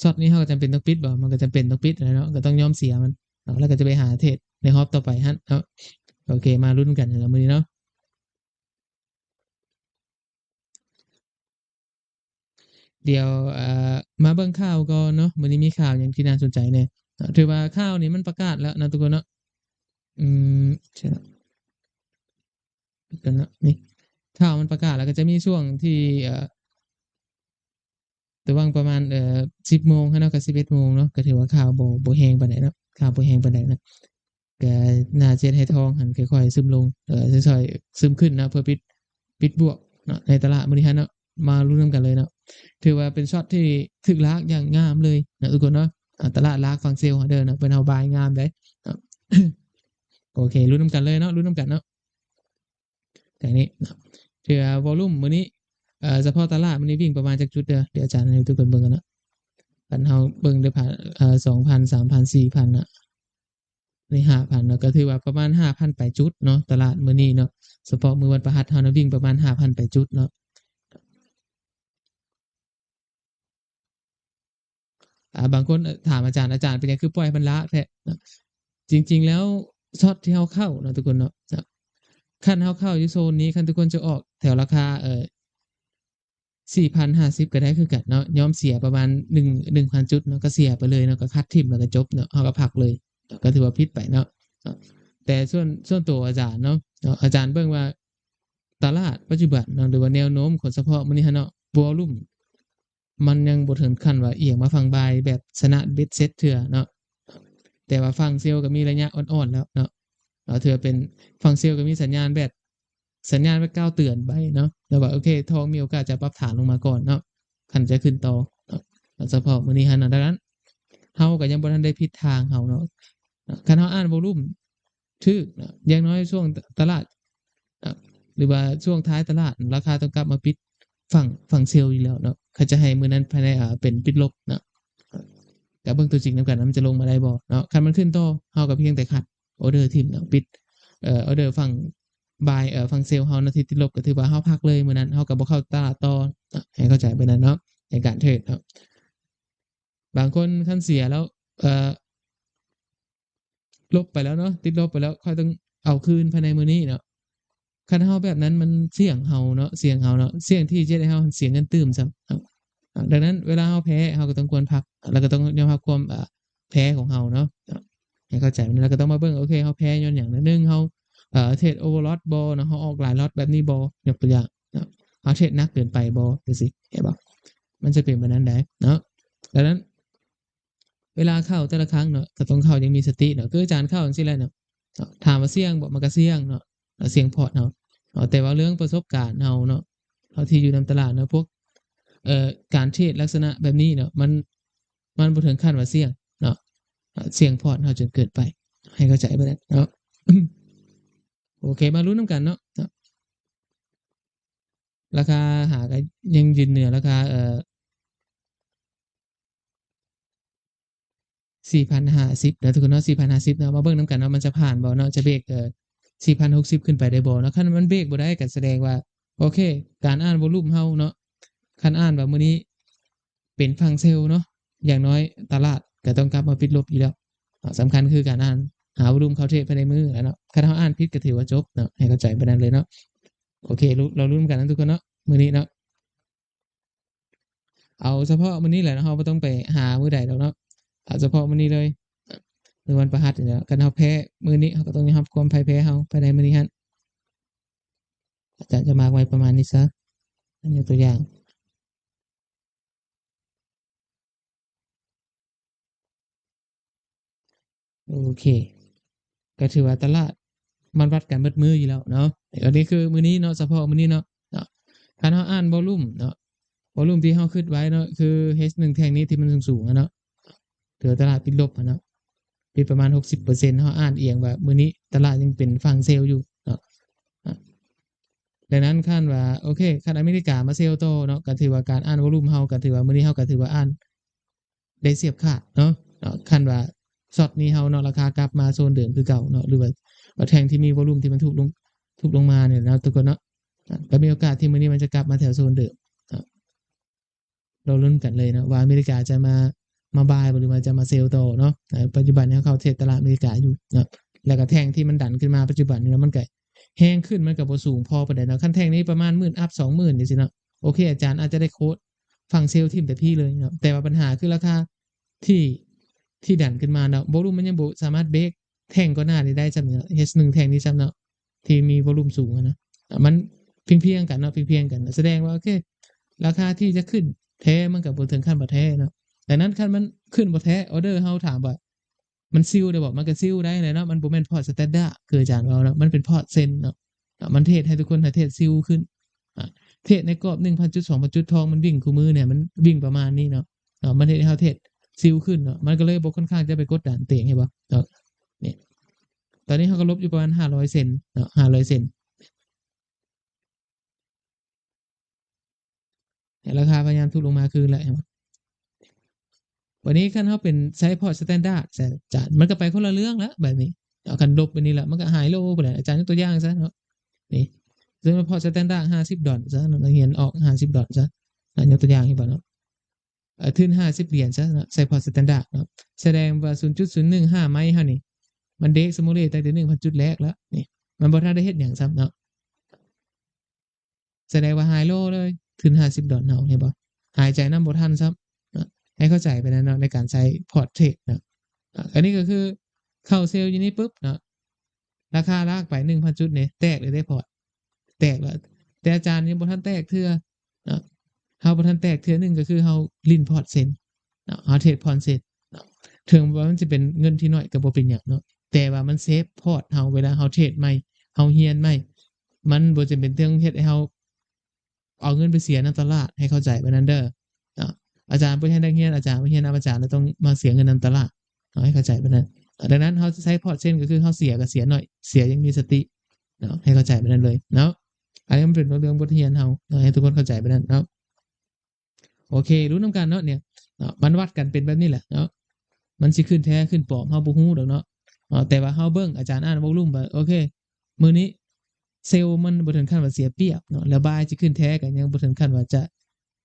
ช็อตนี้เฮาก็จำเป็นต้องปิดบ่มันก็จำเป็นต้องปิดแหละเนาะก็ต้องยอมเสียมันเนาะแล้วก็จะไปหาเทรดในรอบต่อไปหั่นเนาะโอเคมาลุ้นกันแล้วมื้อนี้เนาะเดี๋ยวมาเบิ่งข่าวก่อนเนาะมื้อนี้มีข่าวหยังที่น่าสนใจแหน่ถือว่าข่าวนี้มันประกาศแล้วนะทุกคนเนาะอืมใช่กันเนาะนี่ข่าวมันประกาศแล้วก็จะมีช่วงที่ระหว่างประมาณ10โมงหั้นเนาะกับ11โมงเนาะก็ถือว่าข่าวบ่แรงปานใดเนาะข่าวบ่แรงปานใดนะก็น่าสิเฮ็ดให้ทองหั้นค่อยๆซึมลงค่อยๆซึมขึ้นนะเพื่อปิดบวกเนาะในตลาดมื้อนี้หั้นเนาะมาลุ้นนำกันเลยเนาะถือว่าเป็นช็อตที่ถึกลากอย่างงามเลยนะทุกคนเนาะตลาดลากฝั่งเซลล์เด้อเนาะเพิ่นเอาบายงามเด้เนาะโอเคลุ้นนำกันเลยเนาะลุ้นนำกันเนาะแต่นี้เนาะถือว่าวอลุ่มมื้อนี้เฉพาะตลาดมื้อนี้วิ่งประมาณจักจุดเดี๋ยวอาจารย์ให้ทุกคนเบิ่งกันเนาะ คันเฮาเบิ่งได้ผ่าน2,000 3,000 4,000น่ะใน5,000เนาะก็ถือว่าประมาณ5,000ไปจุดเนาะตลาดมื้อนี้เนาะเฉพาะมื้อวันพฤหัสเฮาน่ะวิ่งประมาณ5,000ไปจุดเนาะบางคนถามอาจารย์เป็นหยังคือปล่อยมันละแท้เนาะจริงๆแล้วช็อตที่เฮาเข้าเนาะทุกคนเนาะคันเฮาเข้าอยู่โซนนี้คันทุกคนจะออกแถวราคา4,050ก็ได้คือกันเนาะยอมเสียประมาณ1,000จุดเนาะก็เสียไปเลยเนาะก็คัดทิ่มแล้วก็จบเนาะเฮาก็พักเลยก็ถือว่าผิดไปเนาะแต่ส่วนตัวอาจารย์เนาะอาจารย์เบิ่งว่าตลาดปัจจุบันเนาะหรือว่าแนวโน้มของเฉพาะมื้อนี้หั้นเนาะวอลุ่มมันยังบ่ถึงขั้นว่าเอียงมาฝั่งบายแบบชนะเบ็ดเซ็ตเทื่อเนาะแต่ว่าฝั่งเซลล์ก็มีระยะอ่อนๆแล้วเนาะ ถือว่าเป็นฝั่งเซลล์ก็มีสัญญาณแบบก้าวเตือนไปเนาะแล้วว่าโอเคทองมีโอกาสจะปรับฐานลงมาก่อนเนาะคันจะขึ้นต่อเนาะเฉพาะมื้อนี้หั่นน่ะดังนั้นเฮาก็ยังบ่ทันได้ผิดทางเฮาเนาะคันเฮาอ่านวอลุ่มถูกอย่างน้อยช่วงตลาดหรือว่าช่วงท้ายตลาดราคาต้องกลับมาปิดฝั่งเซลล์อยู่แล้วเนาะเขาจะให้มื้อนั้นภายในเป็นปิดลบเนาะก็เบิ่งตัวจริงนำกันว่ามันจะลงมาได้บ่เนาะคันมันขึ้นต่อเฮาก็เพียงแต่คัดออร์เดอร์ทิ่มเนาะปิดออร์เดอร์ฝั่งบายฝั่งเซลล์เฮานาทีติดลบก็ถือว่าเฮาพักเลยมื้อนั้นเฮาก็บ่เข้าตลาดต่อให้เข้าใจไปนั้นเนาะในการเทรดเนาะบางคนคันเสียแล้วเอ่อลบไปแล้วเนาะติดลบไปแล้วค่อยต้องเอาคืนภายในมื้อนี้เนาะคันเฮาแบบนั้นมันเสี่ยงเฮาเนาะเสี่ยงเฮาเนาะเสี่ยงที่จะให้เฮาเสียเงินตื้มซ้ำเนาะดังนั้นเวลาเฮาแพ้เฮาก็ต้องควรพักแล้วก็ต้องยอมรับความแพ้ของเฮาเนาะให้เข้าใจแล้วก็ต้องมาเบิ่งโอเคเฮาแพ้ย้อนหยังหนึ่งเฮาเทรดโอเวอร์ลอตบ่เนาะเฮาออกหลายล็อตแบบนี้บ่ยกตัวอย่างเนาะเฮาเทรดหนักเกินไปบ่จังซี่เห็นบ่มันจะเป็นแบบนั้นได้เนาะดังนั้นเวลาเข้าแต่ละครั้งเนาะก็ต้องเข้าอย่างมีสติเนาะคืออาจารย์เข้าจังซี่แหละเนาะถามว่าเสี่ยงบ่มันก็เสี่ยงเนาะเสี่ยงพอร์ตเฮาแต่ว่าเรื่องประสบการณ์เฮาเนาะเฮาที่อยู่นำตลาดเนาะพวกการเทรดลักษณะแบบนี้เนาะมันบ่ถึงขั้นว่าเสี่ยงเนาะเสี่ยงพอร์ตเฮาจนเกินไปให้เข้าใจบ่ได้เนาะ โอเคมาลุ้นนำกันเนาะราคาหาก็ยังยืนเหนือราคา4,050นะทุกคนเนาะ4,050เนาะมาเบิ่งนำกันเนาะมันจะผ่านบ่เนาะจะเบรก4,060ขึ้นไปได้บ่เนาะคันมันเบรกบ่ได้ก็แสดงว่าโอเคการอ่านวอลุ่มเฮาเนาะคันอ่านว่ามื้อนี้เป็นฝั่งเซลล์เนาะอย่างน้อยตลาดก็ต้องกลับมาปิดลบอยู่แล้วสำคัญคือการอ่านหาวอลุ่มเข้าเทรดภายในมือเนาะคันเฮาอ่านผิดก็ถือว่าจบเนาะให้เข้าใจปานนั้นเลยเนาะโอเคเราลุ้นกันนะทุกคนเนาะมื้อนี้เนาะเอาเฉพาะมื้อนี้แหละเนาะเฮาบ่ต้องไปหามื้อใดดอกเนาะเอาเฉพาะมื้อนี้เลยมื้อวันพฤหัสนี่แหละคันเฮาแพ้มื้อนี้เฮาก็ต้องยอมรับความพ่ายแพ้เฮาภายในมื้อนี้ฮั่นอาจารย์จะมาร์กไว้ประมาณนี้ซะอันนี้ตัวอย่างโอเคก็ถือว่าตลาดมันวัดกันเบิดมื้ออยู่แล้วเนาะอันนี้คือมื้อนี้เนาะเฉพาะมื้อนี้เนาะคันเฮาอ่านวอลุ่มเนาะวอลุ่มที่เฮาคิดไว้เนาะคือ H1 แท่งนี้ที่มันสูงๆอะเนาะถือว่าตลาดปิดลบอะเนาะปิดประมาณ 60%เฮาอ่านเอียงว่ามื้อนี้ตลาดยังเป็นฝั่งเซลล์อยู่เนาะดังนั้นคันว่าโอเคคันอเมริกามาเซลล์ต่อเนาะก็ถือว่าการอ่านวอลุ่มเฮาก็ถือว่ามื้อนี้เฮาก็ถือว่าอ่านได้เสียบขาดเนาะคันว่าช็อตนี้เฮาเนาะราคากลับมาโซนเดิมคือเก่าเนาะหรือว่าแท่งที่มีวอลุ่มที่มันถูกลงมาเนี่ยนะทุกคนเนาะก็มีโอกาสที่มื้อนี้มันจะกลับมาแถวโซนเดิมเราลุ้นกันเลยนะว่าอเมริกาจะมาบายหรือว่าจะมาเซลล์ต่อเนาะปัจจุบันนี้เขาเทรดตลาดอเมริกาอยู่นะแล้วก็แท่งที่มันดันขึ้นมาปัจจุบันนี้มันก็แห้งขึ้นมันก็บ่สูงพอปานใดเนาะคันแท่งนี้ประมาณ10,000อัป 20,000จังซี่เนาะโอเคอาจารย์อาจจะได้โค้ดฝั่งเซลล์ทิ่มแต่พี่เลยเนาะแต่ว่าปัญหาคือราคาที่ที่ดันขึ้นมาเนาะวอลุ่มมันยังบ่สามารถเบรกแท่งก่อนหน้านี้ได้ซ้ำเนาะ H1 แท่งนี้ซ้ำเนาะที่มีวอลุ่มสูงอะนะมันเพียงๆกันเนาะเพียงๆกันแสดงว่าโอเคราคาที่จะขึ้นแท้มันก็บ่ถึงขั้นบ่แท้เนาะดังนั้นคันมันขึ้นบ่แท้ออเดอร์เฮาถามว่ามันซิลได้บ่มันก็ซิลได้เลยเนาะมันบ่แม่นพอร์ตสแตนดาร์ดคืออาจารย์ว่าเนาะมันเป็นพอร์ตเซ็นเนาะมันเทรดให้ทุกคนเทรดซิลขึ้นเทรดในกรอบ 1,000 จุด 2,000 จุดทองมันวิ่งคู่มือเนี่ยมันวิ่งประมาณนี้เนาะมันเฮ็ดให้เฮาเทรดซิลขึ้นเนาะมันก็เลยบ่ค่อนข้างจะไปกดดันเตะเห็นบ่เนาะนี่ตอนนี้เฮาก็ลบอยู่ประมาณ500เซนต์เนาะ500เซนต์ราคาพยายามทุบลงมาคืนแหละวันนี้คันเฮาเป็นใช้พอร์ตสแตนดาร์ดจะมันก็ไปคนละเรื่องแล้วแบบนี้คันลบไปนี่แหละมันก็หายโลไปแหละอาจารย์ยกตัวอย่างซะเนาะนี่ซึ่งพอร์ตสแตนดาร์ด$50ซะนักเรียนออก$50ซะยกตัวอย่างให้บ่เนาะทุน$50ซะเนาะใส่พอร์ตสแตนดาร์ดเนาะแสดงว่า 0.015 ไม้เฮานี่มันเด็กสโมเลตั้งแต่ 1,000 จุดแรกแล้วนี่มันบ่ทันได้เฮ็ดหยังซ้ำเนาะแสดงว่าหายโลเลยทุน$50เนาะเห็นบ่หายใจนำบ่ทันซ้ำให้เข้าใจไปนะเนาะในการใช้พอร์ตเทรดนะอันนี้ก็คือเข้าเซลล์อยู่นี่ปุ๊บเนาะราคาลากไป 1,000 จุดเนี่ยแตกเลยได้พอร์ตแตกแล้วแต่อาจารย์ยังบ่ทันแตกเทื่อเนาะเฮาบ่ทันแตกเทื่อนึงก็คือเฮาลิ้นพอร์ตเซ็นเนาะเฮาเทรดพอร์ตเซ็นเนาะถึงว่ามันจะเป็นเงินที่น้อยก็บ่เป็นหยังเนาะ แต่ว่ามันเซฟพอร์ตเฮาเวลาเฮาเทรดใหม่เฮาเรียนใหม่มันบ่จำเป็นต้องเฮ็ดให้เฮาเอาเงินไปเสียนำตลาดให้เข้าใจแบบนั้นเด้อเนาะอาจารย์บ่ให้นักเรียนอาจารย์บ่เรียนนำอาจารย์แล้วต้องมาเสียเงินนำตลาดเนาะให้เข้าใจแบบนั้นดังนั้นเฮาจะใช้พอร์ตเช่นก็คือเฮาเสียก็เสียน้อยเสียอยังมีสติเนาะให้เข้าใจแบบนั้นเลยเนาะอันนี้มันเป็นเรื่องบทเรียนเฮาเนาะให้ทุกคนเข้าใจแบบนั้นเนาะโอเครู้นำกันเนาะเนี่ยเนาะมันวัดกันเป็นแบบนี้แหละเนาะมันสิขึ้นแท้ขึ้นปลอมเฮาบ่ฮู้ดอกเนาะแต่ว่าเฮาเบิ่งอาจารย์อ่านวอลลุ่มว่าโอเคมื้อนี้เซลล์มันบ่ถึงขั้นว่าเสียเปรียบเนาะแล้วบายสิขึ้นแท้ก็ยังบ่ถึงขั้นว่า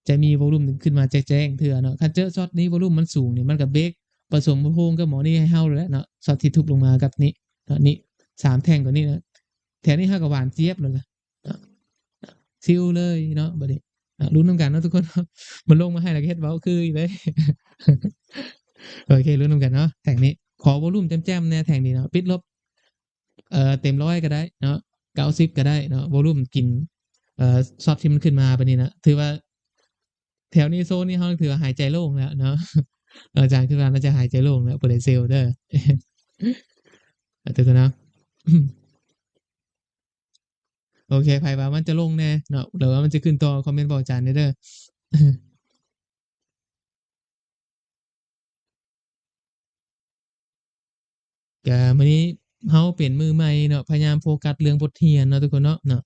จะมีวอลลุ่มขึ้นมาแจ้งๆเทื่อเนาะคันเจอช็อตนี้วอลลุ่มมันสูงนี่มันก็เบรกผสมโพงกับหมอนี่ให้เฮาแล้วเนาะช็อตที่ทุบลงมากับนี้เนาะนี่3แท่งกว่านี้นะแถวนี้เฮาก็หวานเจี๊ยบเลยล่ะเนาะซิลเลยเนาะบัดนี้ลุ้นนำกันเนาะทุกคนมันลงมาให้แล้วก็เฮ็ดเว้าคืออีเลย โอเคลุ้นนำกันเนาะแท่งนี้ขอวอลลุ่มแจ่มๆแน่แท่งนี้เนาะปิดลบเต็ม100ก็ได้เนาะ90ก็ได้เนาะวอลลุ่มกินช็อตที่มันขึ้นมาบัดนี้นะถือว่าแถวนี้โซนนี้เฮาถือว่าหายใจโล่งแล้วเนาะอาจารย์คิดว่าน่าจะหายใจโล่งแล้วบ่ได้เซลล์เด้อทุกคนเนาะโอเคไผว่ามันจะลงแน่เนาะหรือว่ามันจะขึ้นต่อคอมเมนต์บอกอาจารย์ได้เด้อ ก็มื้อนี้เฮาเป็นมือใหม่เนาะพยายามโฟกัสเรื่องบทเรียนเนาะทุกคนเนาะ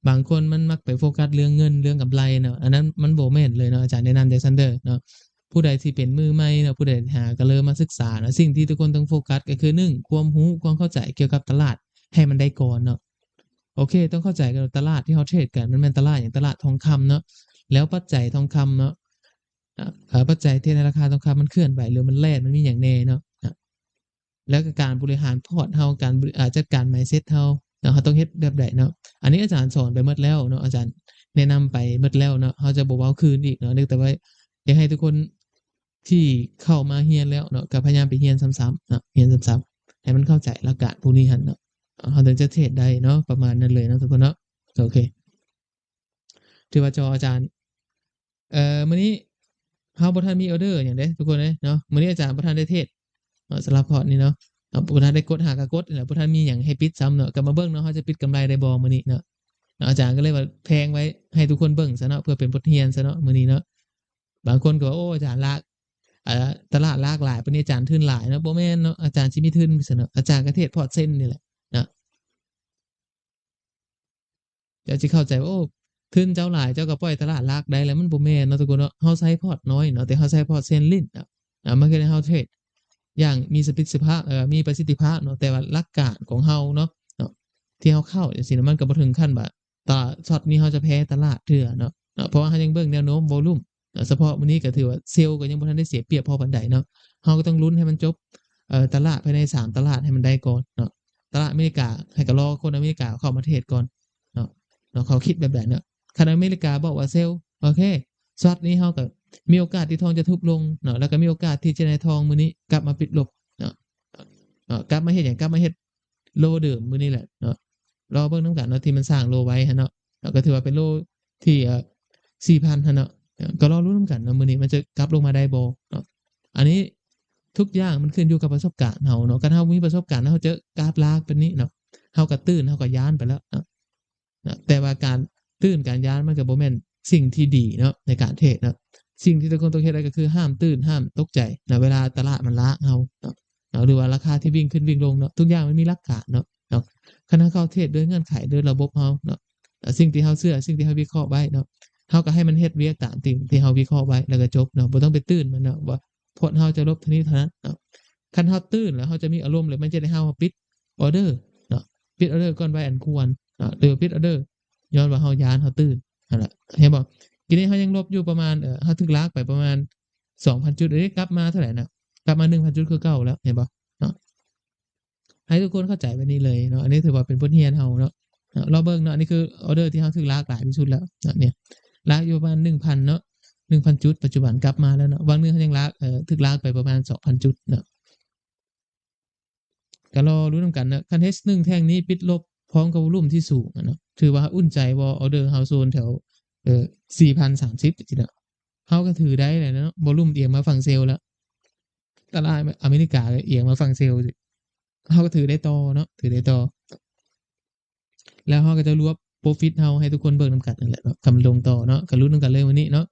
บางคนมันมักไปโฟกัสเรื่องเงินเรื่องกำไรเนาะอันนั้นมันบ่แม่นเลยเนาะอาจารย์แนะนำจังซั่นเด้อเนาะผู้ใดที่เป็นมือใหม่เนาะผู้ใดหาก็เริ่มมาศึกษาเนาะสิ่งที่ทุกคนต้องโฟกัสก็คือ1ความรู้ความเข้าใจเกี่ยวกับตลาดให้มันได้ก่อนเนาะโอเคต้องเข้าใจกับตลาดที่เฮาเทรดกันมันแม่นตลาดหยังตลาดทองคำเนาะแล้วปัจจัยทองคำเนาะปัจจัยที่ในราคาทองคำมันเคลื่อนไหวหรือมันแล่นมันมีหยังแน่เนาะ แล้วก็การบริหารพอร์ตเฮาการจัดการ mindset เฮาเนาะเฮาต้องเฮ็ดแบบใดเนาะอันนี้อาจารย์สอนไปหมดแล้วเนาะอาจารย์แนะนำไปหมดแล้วเนาะเฮาจะบ่เว้าคืนอีกเนาะนึกแต่ว่าอยากให้ทุกคนที่เข้ามาเรียนแล้วเนาะก็พยายามไปเรียนซ้ำๆเนาะเรียนซ้ำๆให้มันเข้าใจหลักการพวกนี้หั่นเนาะเฮาถึงจะเทรดได้เนาะประมาณนั้นเลยเนาะทุกคนเนาะโอเคถือว่าจออาจารย์มื้อนี้เฮาบ่ทันมีออร์เดอร์หยังเด้ทุกคนเอ้ยเนาะมื้อนี้อาจารย์บ่ทันได้เทรดสำหรับพอร์ตนี้เนาะ บ่ทันได้กดหาก็กดนั่นแหละบ่ทันมีหยังให้ปิดซ้ำเนาะก็มาเบิ่งเนาะเฮาจะปิดกำไรได้บ่มื้อนี้เนาะอาจารย์ก็เลยว่าแพงไว้ให้ทุกคนเบิ่งซะเนาะเพื่อเป็นบทเรียนซะเนาะมื้อนี้เนาะบางคนก็ว่าโอ้อาจารย์ลากตลาดหลากหลายปานนี้อาจารย์ทุนหลายเนาะบ่แม่นเนาะอาจารย์สิมีทุนไปซั้นเนาะอาจารย์ก็เทรดพอร์ตเส้นนี่แหละเนาะเจ้าสิเข้าใจว่าโอ้ทุนเจ้าหลายเจ้าก็ปล่อยตลาดหลากได้แล้วมันบ่แม่นเนาะทุกคนเนาะเฮาใช้พอร์ตน้อยเนาะแต่เฮาใช้พอร์ตเส้นลิ้นเนาะมันก็เฮ็ดให้เฮาเทรด อย่างมีมีประสิทธิภาพเนาะแต่ว่าหลักการของเฮาเนาะที่เฮาเข้าจังซี่น่ะมันก็บ่ถึงขั้นว่าตลาดช็อตนี้เฮาจะแพ้ตลาดเทื่อเนาะเพราะว่าเฮายังเบิ่งแนวโน้มวอลลุ่มเฉพาะมื้อนี้ก็ถือว่าเซลล์ก็ยังบ่ทันได้เสียเปรียบพอปานใดเนาะเฮาก็ต้องลุ้นให้มันจบตลาดภายใน3ตลาดให้มันได้ก่อนเนาะตลาดอเมริกาให้ก็รอคนอเมริกาเข้ามาเทรดก่อนเนาะเขาคิดแบบนั้นเนาะคันอเมริกาบอกว่าเซลล์โอเคช็อตนี้เฮาก็มีโอกาสที่ทองจะทุบลงเนาะแล้วก็มีโอกาสที่จะได้ทองมื้อนี้กลับมาปิดลบเนาะ กลับมาเฮ็ดหยังกลับมาเฮ็ดโลเดิมมื้อนี้แหละเนาะรอเบิ่งนำกันเนาะที่มันสร้างโลไว้หั้นเนาะก็ถือว่าเป็นโลที่4,000หั้นเนาะก็รอลุ้นนำกันเนาะมื้อนี้มันจะกลับลงมาได้บ่เนาะอันนี้ทุกอย่างมันขึ้นอยู่กับประสบการณ์เฮาเนาะคันเฮามีประสบการณ์เฮาเจอกราฟลากปานนี้เนาะเฮาก็ตื่นเฮาก็ย้านไปแล้วเนาะแต่ว่าการตื่นการย้านมันก็บ่แม่นสิ่งที่ดีเนาะในการเทรดเนาะสิ่งที่ทุกคนต้องเฮ็ดได้ก็คือห้ามตื่นห้ามตกใจนะเวลาตลาดมันลากเฮาเนาะ หรือว่าราคาที่วิ่งขึ้นวิ่งลงเนาะทุกอย่างมันมีหลักการเนาะคันเฮาเข้าเทรดด้วยเงื่อนไขด้วยระบบเฮาเนาะสิ่งที่เฮาเชื่อสิ่งที่เฮาวิเคราะห์ไว้เนาะเฮาก็ให้มันเฮ็ดเวียกตามสิ่งที่เฮาวิเคราะห์ไว้แล้วก็จบเนาะบ่ต้องไปตื่นมันเนาะว่าพอร์ตเฮาจะลบเท่านี้เท่านั้นเนาะคันเฮาตื่นแล้วเฮาจะมีอารมณ์เลยมันจะได้เฮาปิดออร์เดอร์เนาะปิดออร์เดอร์ก่อนไว้อันควรหรือปิดออร์เดอร์ย้อนว่าเฮาย้านเฮาตื่นนั่นแหละเห็นบ่ทีนี้เฮายังลบอยู่ประมาณเฮาถึกลากไปประมาณ 2,000 จุดเอ๊ะกลับมาเท่าไหร่นะกลับมา 1,000 จุดคือเก่าแล้วเห็นบ่เนาะ ให้ทุกคนเข้าใจแบบนี้เลยเนาะอันนี้ถือว่าเป็นบทเรียนเฮาเนาะเราเบิ่งเนาะอันนี้คือออร์เดอร์ที่เฮาถึกลากหลายที่สุดแล้วเนาะเนี่ยลากอยู่ประมาณ 1,000 เนาะ 1,000 จุดปัจจุบันกลับมาแล้วเนาะบางนึงเฮายังลากถึกลากไปประมาณ 2,000 จุดเนาะก็รอลุ้นนำกันเนาะคัน H1 แท่งนี้ปิดลบพร้อมกับวอลุ่มที่สูงอะเนาะถือว่าอุ่นใจบ่ออร์เดอร์เฮาโซนแถว4,030จังซี่เนาะเฮาก็ถือได้แหละเนาะวอลุ่มเอียงมาฝั่งเซลล์แล้วตลาดอเมริกาก็เอียงมาฝั่งเซลล์สิ เฮาก็ถือได้ต่อเนาะถือได้ต่อแล้วเฮาก็จะรวบโพรฟิตเฮาให้ทุกคนเบิ่งนำกันนั่นแหละเนาะกำลงต่อเนาะก็ลุ้นนำกันเลยวันนี้เนาะ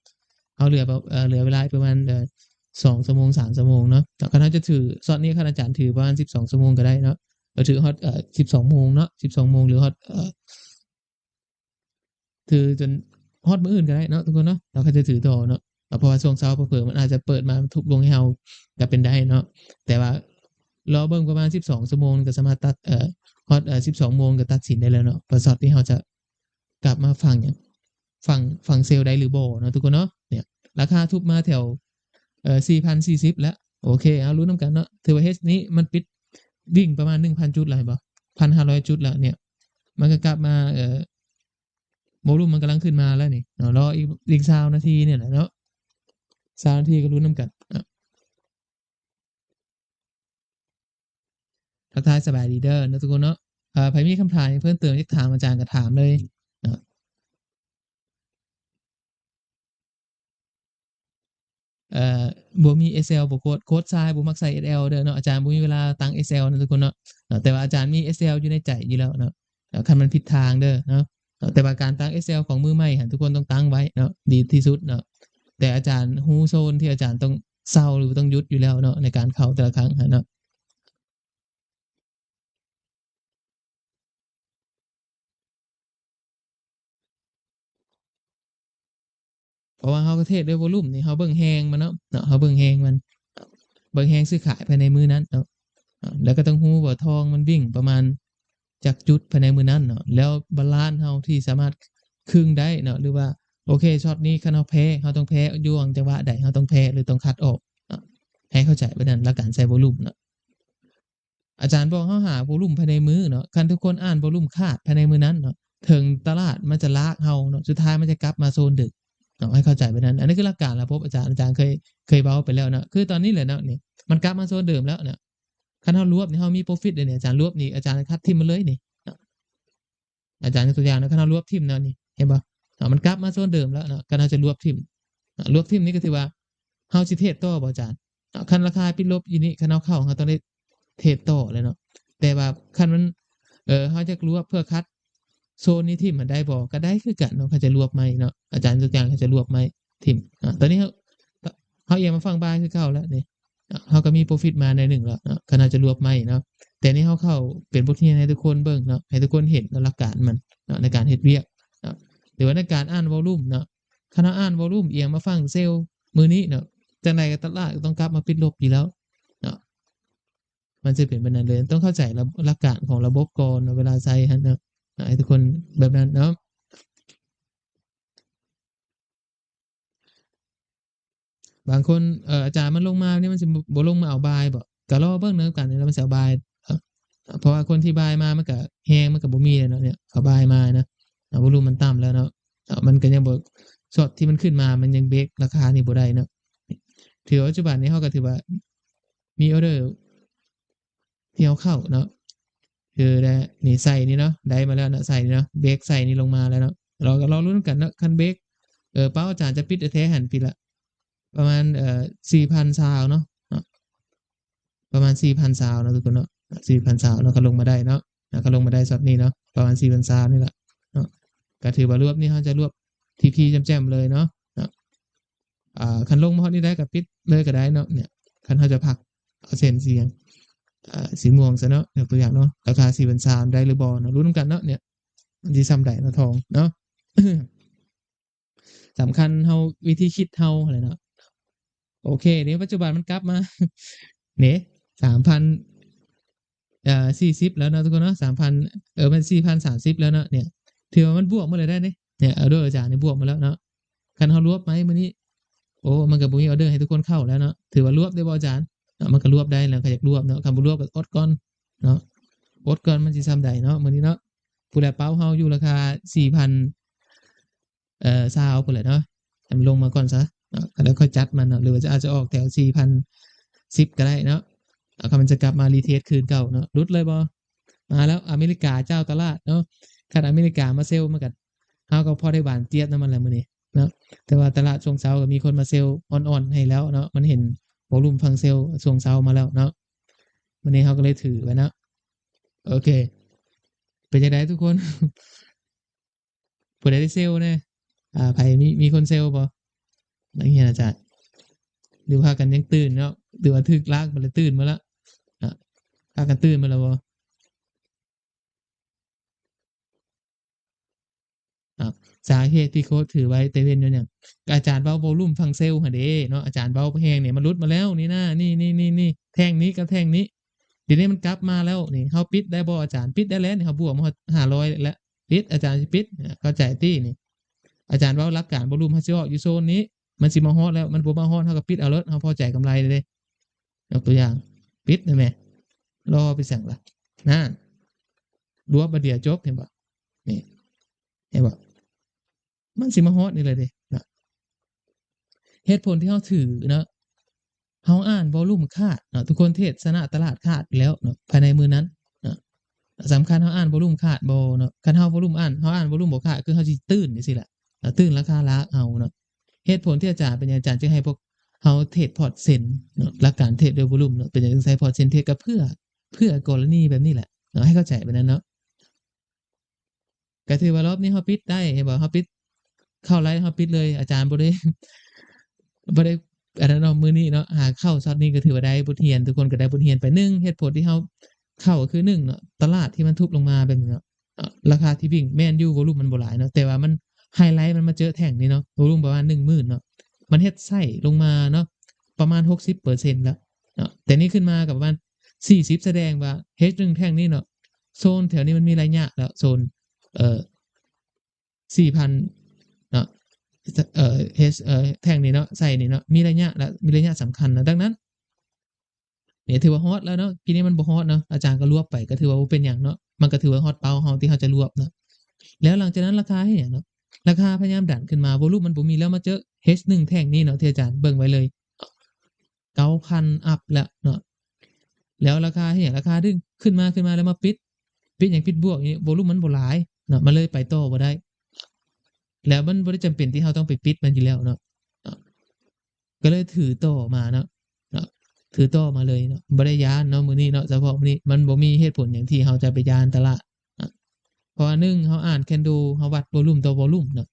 เฮาเหลือแบบเหลือเวลาอีกประมาณ2ชั่วโมง3ชั่วโมงเนาะคันเฮาจะถือช็อตนี้คันอาจารย์ถือประมาณ12ชั่วโมงก็ได้เนาะถือฮอด12โมงเนาะ12โมงหรือฮอดถือจนฮอดมื้ออื่นก็ได้เนาะทุกคนเนาะเราก็จะถือต่อเนาะเพราะว่าช่วงเช้าเผลอๆมันอาจจะเปิดมาทุบลงให้เฮาก็เป็นได้เนาะแต่ว่ารอเบิ่งประมาณ12ชั่วโมงก็สามารถตัดฮอด12โมงก็ตัดสินได้แล้วเนาะว่าช็อตนี้เฮาจะกลับมาฝั่งหยังฝั่งเซลล์ได้หรือบ่เนาะทุกคนเนาะเนี่ยราคาทุบมาแถว4,040แล้วโอเคเอาลุ้นนำกันเนาะถือว่า H นี้มันปิดวิ่งประมาณ 1,000 จุดแล้วเห็นบ่ 1,500 จุดแล้วเนี่ยมันก็กลับมาโวลุ่มมันกำลังขึ้นมาแล้วนี่เนาะรออีก20นาทีเนี่ยแหละเนาะ20นาทีก็ลุ้นนำกันทักทายสบายดีเด้อเนาะทุกคนเนาะใครมีคำถามเพิ่มเติมอยากถามอาจารย์ก็ถามเลยเนาะเอ่อบ่มี Excel บ่โคดทรายบ่มักใส่ SL เด้อเนาะอาจารย์บ่มีเวลาตั้ง Excel เนาะทุกคนเนาะแต่ว่าอาจารย์มี Excel อยู่ในใจอยู่แล้วเนาะคันมันผิดทางเด้อเนาะแต่ว่าการตั้ง Excel ของมือใหม่หั้นทุกคนต้องตั้งไว้เนาะดีที่สุดเนาะแต่อาจารย์รู้โซนที่อาจารย์ต้องเซาหรือต้องหยุดอยู่แล้วเนาะในการเข้าแต่ละครั้งหั้นเนาะ เพราะว่าเขาก็เทรดด้วยวอลุ่มนี่เขาเบิ่งแฮงมันเนาะเขาเบิ่งแฮงมันเบิ่งแฮงซื้อขายภายในมื้อนั้นเนาะแล้วก็ต้องฮู้ว่าทองมันวิ่งประมาณจากจุดภายในมื้อนั้นเนาะแล้วบาลานซ์เฮาที่สามารถครึ่งได้เนาะหรือว่าโอเคช็อตนี้คันเฮาแพ้เฮาต้องแพ้อยู่จังหวะใดเฮาต้องแพ้หรือต้องคัดออกเนาะให้เข้าใจแบบนั้นหลักการใช้วอลุ่มเนาะอาจารย์บอกเฮาหาวอลุ่มภายในมื้อเนาะคันทุกคนอ่านวอลุ่มขาดภายในมื้อนั้นเนาะถึงตลาดมันจะลากเฮาเนาะสุดท้ายมันจะกลับมาโซนดึก ให้เข้าใจไปนั้นอันนี้คือหลักการแล้วพบอาจารย์เคยเว้าไปแล้วเนาะคือตอนนี้แหละเนาะนี่มันกลับมาโซนเดิมแล้วเนี่ยคันเฮารวบนี่เฮามี profit เลยเนี่ยอาจารย์รวบนี่อาจารย์คัดทิ่มมันเลยนี่อาจารย์ยกตัวอย่างนะคันเฮารวบทิ่มเนาะนี่เห็นบ่มันกลับมาโซนเดิมแล้วเนาะคันเฮาจะรวบทิ่มรวบทิ่มนี่ก็ถือว่าเฮาสิเทรดต่อบ่อาจารย์คันราคาปิดลบอีนี่คันเฮาเข้าเฮาต้องได้เทรดต่อเลยเนาะแต่ว่าคันมันเฮาจะรวบเพื่อคัดโซนนี้ทิ่มมันได้บ่ก็ได้คือกันเนาะเขาจะรวบไหมเนาะอาจารย์ยกตัวอย่างเขาจะรวบไหมทิ่มตอนนี้เฮาเอียงมาฟังบายคือเก่าแล้วนี่เฮาก็มี profit มาในหนึ่งแล้วเนาะก็น่าจะรวบไหมเนาะแต่นี่เฮาเข้าเป็นบทเรียนให้ทุกคนเบิ่งเนาะให้ทุกคนเห็นหลักการมันเนาะในการเฮ็ดเวียกเนาะหรือว่าในการอ่านวอลลุ่มเนาะคันเฮาอ่านวอลลุ่มเอียงมาฟังเซลล์มื้อนี้เนาะจังได๋ก็ตลาดก็ต้องกลับมาปิดลบอยู่แล้วเนาะมันจะเป็นแบบนั้นเลยต้องเข้าใจหลักการของระบบก่อนเวลาใช้หั้นเนาะให้ทุกคนแบบนั้นเนาะ บางคนอาจารย์มันลงมาเนี่ยมันสิบ่ลงมาเอาบายบ่ก็รอเบิ่งนำกันแล้วมันสิเอาบายเพราะว่าคนที่บายมามันก็แฮงมันก็บ่มีแล้วเนาะเนี่ยเขาบายมานะวอลุ่มมันต่ำแล้วเนาะมันก็ยังบ่ช็อตที่มันขึ้นมามันยังเบรกราคานี่บ่ได้เนาะถือว่าปัจจุบันนี้เราก็ถือว่ามีออร์เดอร์ที่เอาเข้าเนาะคือได้นี่ใส่นี่เนาะได้มาแล้วเนาะใส่นี่เนาะเบรกใส่นี่ลงมาแล้วเนาะเราก็รอลุ้นกันเนาะคันเบรกเป้าอาจารย์จะปิดแท้ๆหันปิดละ ประมาณ4,000ซาวเนาะประมาณ4,000ซาวเนาะทุกคนเนาะ4,000ซาวเนาะก็ลงมาได้เนาะก็ลงมาได้ช็อตนี้เนาะประมาณ4,000ซาวนี่แหละเนาะก็ถือว่ารวบนี่เขาจะรวบทีๆแจ่มๆเลยเนาะคันลงมาฮอดนี่ได้ก็ปิดเลยก็ได้เนาะเนี่ยคันเขาจะพักเอาเส้นเสียงสีม่วงซะเนาะยกตัวอย่างเนาะราคา4,000ซาวได้หรือบ่เนาะลุ้นนำกันเนาะเนี่ยมันสิส่ำใดเนาะทองเนาะสำคัญเฮาวิธีคิดเฮาอะไรเนาะ โอเคนี่ปัจจุบันมันกลับมาเนี่ย3,00040แล้วเนาะทุกคนเนาะ3,000มัน4,030แล้วเนาะเนี่ยถือว่ามันบวกมาเลยได้เนี่ยออเดอร์อาจารย์นี่บวกมาแล้วเนาะคันเฮารวบไหมมื้อนี้โอ้มันก็บ่มีออเดอร์ให้ทุกคนเข้าแล้วเนาะถือว่ารวบได้บ่อาจารย์มันก็รวบได้แล้วก็อยากรวบเนาะคันบ่รวบก็อดก่อนเนาะอดก่อนมันสิส่ำใดเนาะมื้อนี้เนาะผู้ใดเป๋าเฮาอยู่ราคา4,00020พุ่นแหละเนาะให้มันลงมาก่อนซะแล้วค่อยจัดมันเนาะหรือว่าอาจจะออกแถว4,010ก็ได้เนาะคันมันจะกลับมา retest คืนเก่าเนาะหลุดเลยบ่มาแล้วอเมริกาเจ้าตลาดเนาะคันอเมริกามาเซลล์มันก็เฮาก็พอได้หวานเจี๊ยบนำมันแหละมื้อนี้เนาะแต่ว่าตลาดช่วงเช้าก็มีคนมาเซลล์อ่อนๆให้แล้วเนาะมันเห็นวอลุ่มฝั่งเซลล์ช่วงเช้ามาแล้วเนาะมื้อนี้เฮาก็เลยถือไว้เนาะ โอเคเป็นจังไดทุกคน ผู้ใดได้เซลล์แน่ไผมีคนเซลล์บ่นักเรียนอาจารย์หรือพากันยังตื่นเนาะหรือว่าถึกลากมาแล้วตื่นมาแล้วอะพากันตื่นมาแล้วบ่อ้าวสาเหตุที่โค้ชถือไว้แต่เว้นอยู่หยังก็อาจารย์เว้าวอลลุ่มฟังเซลล์หั่นเด้เนาะอาจารย์เว้าแฮงนี่มันหลุดมาแล้วนี่นะนี่ๆๆๆแท่งนี้กับแท่งนี้เดี๋ยวนี้มันกลับมาแล้วนี่เฮาปิดได้บ่อาจารย์ปิดได้แล้วนี่เฮาบวกมาฮอด500แล้วปิดอาจารย์สิปิดเข้าใจตินี่ อาจารย์เว้าหลักการบ่รู้มันสิออกอยู่โซนนี้มันสิมาฮอดแล้วมันบ่มาฮอดเฮาก็ปิดเอาเลิศเฮาพอใจกำไรเลยเด้ยกตัวอย่างปิดได้แม่รอไปสั่งล่ะนั่นรวบบัดเดียวจบเห็นบ่นี่เห็นบ่มันสิมาฮอดนี่เลยเด้นะเหตุผลที่เฮาถือเนาะเฮาอ่านวอลลุ่มคาดเนาะทุกคนเทศนาตลาดคาดอยู่แล้วเนาะภายในมื้อนั้นเนาะสำคัญเฮาอ่านวอลลุ่มคาดบ่เนาะคันเฮาวอลลุ่มเฮาอ่านวอลลุ่มบ่คาดคือเฮาสิตื่นจังซี่แหละตื่นราคาละเอาเนาะ เหตุผลที่อาจารย์เป็นหยังอาจารย์จึงให้พวกเราเทรดพอร์ตเซ็นเนาะหลักการเทรดโดยวอลุ่มเนาะเป็นหยังจึงใช้พอร์ตเซ็นเทรดก็เพื่อกรณีแบบนี้แหละเนาะให้เข้าใจแบบนั้นเนาะก็ถือว่ารอบนี้เราปิดได้เห็นบ่เราปิดเข้าไลฟ์เราปิดเลยอาจารย์บ่ได้บ่ได้อันนั้นเนาะมื้อนี้เนาะหากเข้าช็อตนี้ก็ถือว่าได้บทเรียนทุกคนก็ได้บทเรียนไป1เหตุผลที่เราเข้าก็คือ1เนาะตลาดที่มันทุบลงมาแบบนี้เนาะราคาที่วิ่งแม่นอยู่วอลุ่มมันบ่หลายเนาะแต่ว่ามันไฮไลต์มันมาเจอแท่งนี้เนาะวอลุ่มประมาณ 10,000เนาะ มันเฮ็ดไส้ลงมาเนาะประมาณ 60%แล้วเนาะแต่นี่ขึ้นมากับประมาณ40แสดงว่า H1 แท่งนี้เนาะโซนแถวนี้มันมีระยะแล้วโซนเอ่อ4,000เนาะH แท่งนี้เนาะไส้นี้เนาะมีระยะแล้วมีระยะสำคัญนะดังนั้นนี่ถือว่าฮอตแล้วเนาะทีนี้มันบ่ฮอตเนาะอาจารย์ก็รวบไปก็ถือว่าบ่เป็นหยังเนาะมันก็ถือว่าฮอตเป้าเฮาที่เฮาจะรวบเนาะแล้วหลังจากนั้นราคาเฮ็ดหยังเนาะราคาพยายามดันขึ้นมาวอลุ่มมันบ่มีแล้วมาเจอ H1 แท่งนี้เนาะที่อาจารย์เบิ่งไว้เลย 9,000อัปแล้วเนาะแล้วราคาเฮ็ดหยังราคาดึงขึ้นมาแล้วมาปิดหยังปิดบวกนี่วอลุ่มมันบ่หลายเนาะมันเลยไปต่อบ่ได้แล้วมันบ่ได้จำเป็นที่เราต้องไปปิดมันอยู่แล้วเนาะเนาะก็เลยถือต่อมาเนาะถือต่อมาเลยเนาะบ่ได้ย้านเนาะมื้อนี้เนาะเฉพาะมื้อนี้มันบ่มีเหตุผลหยังที่เราจะไปย้านตลาดอะเพราะว่า1เราอ่าน Candle เราวัดวอลุ่มต่อวอลุ่มเนาะ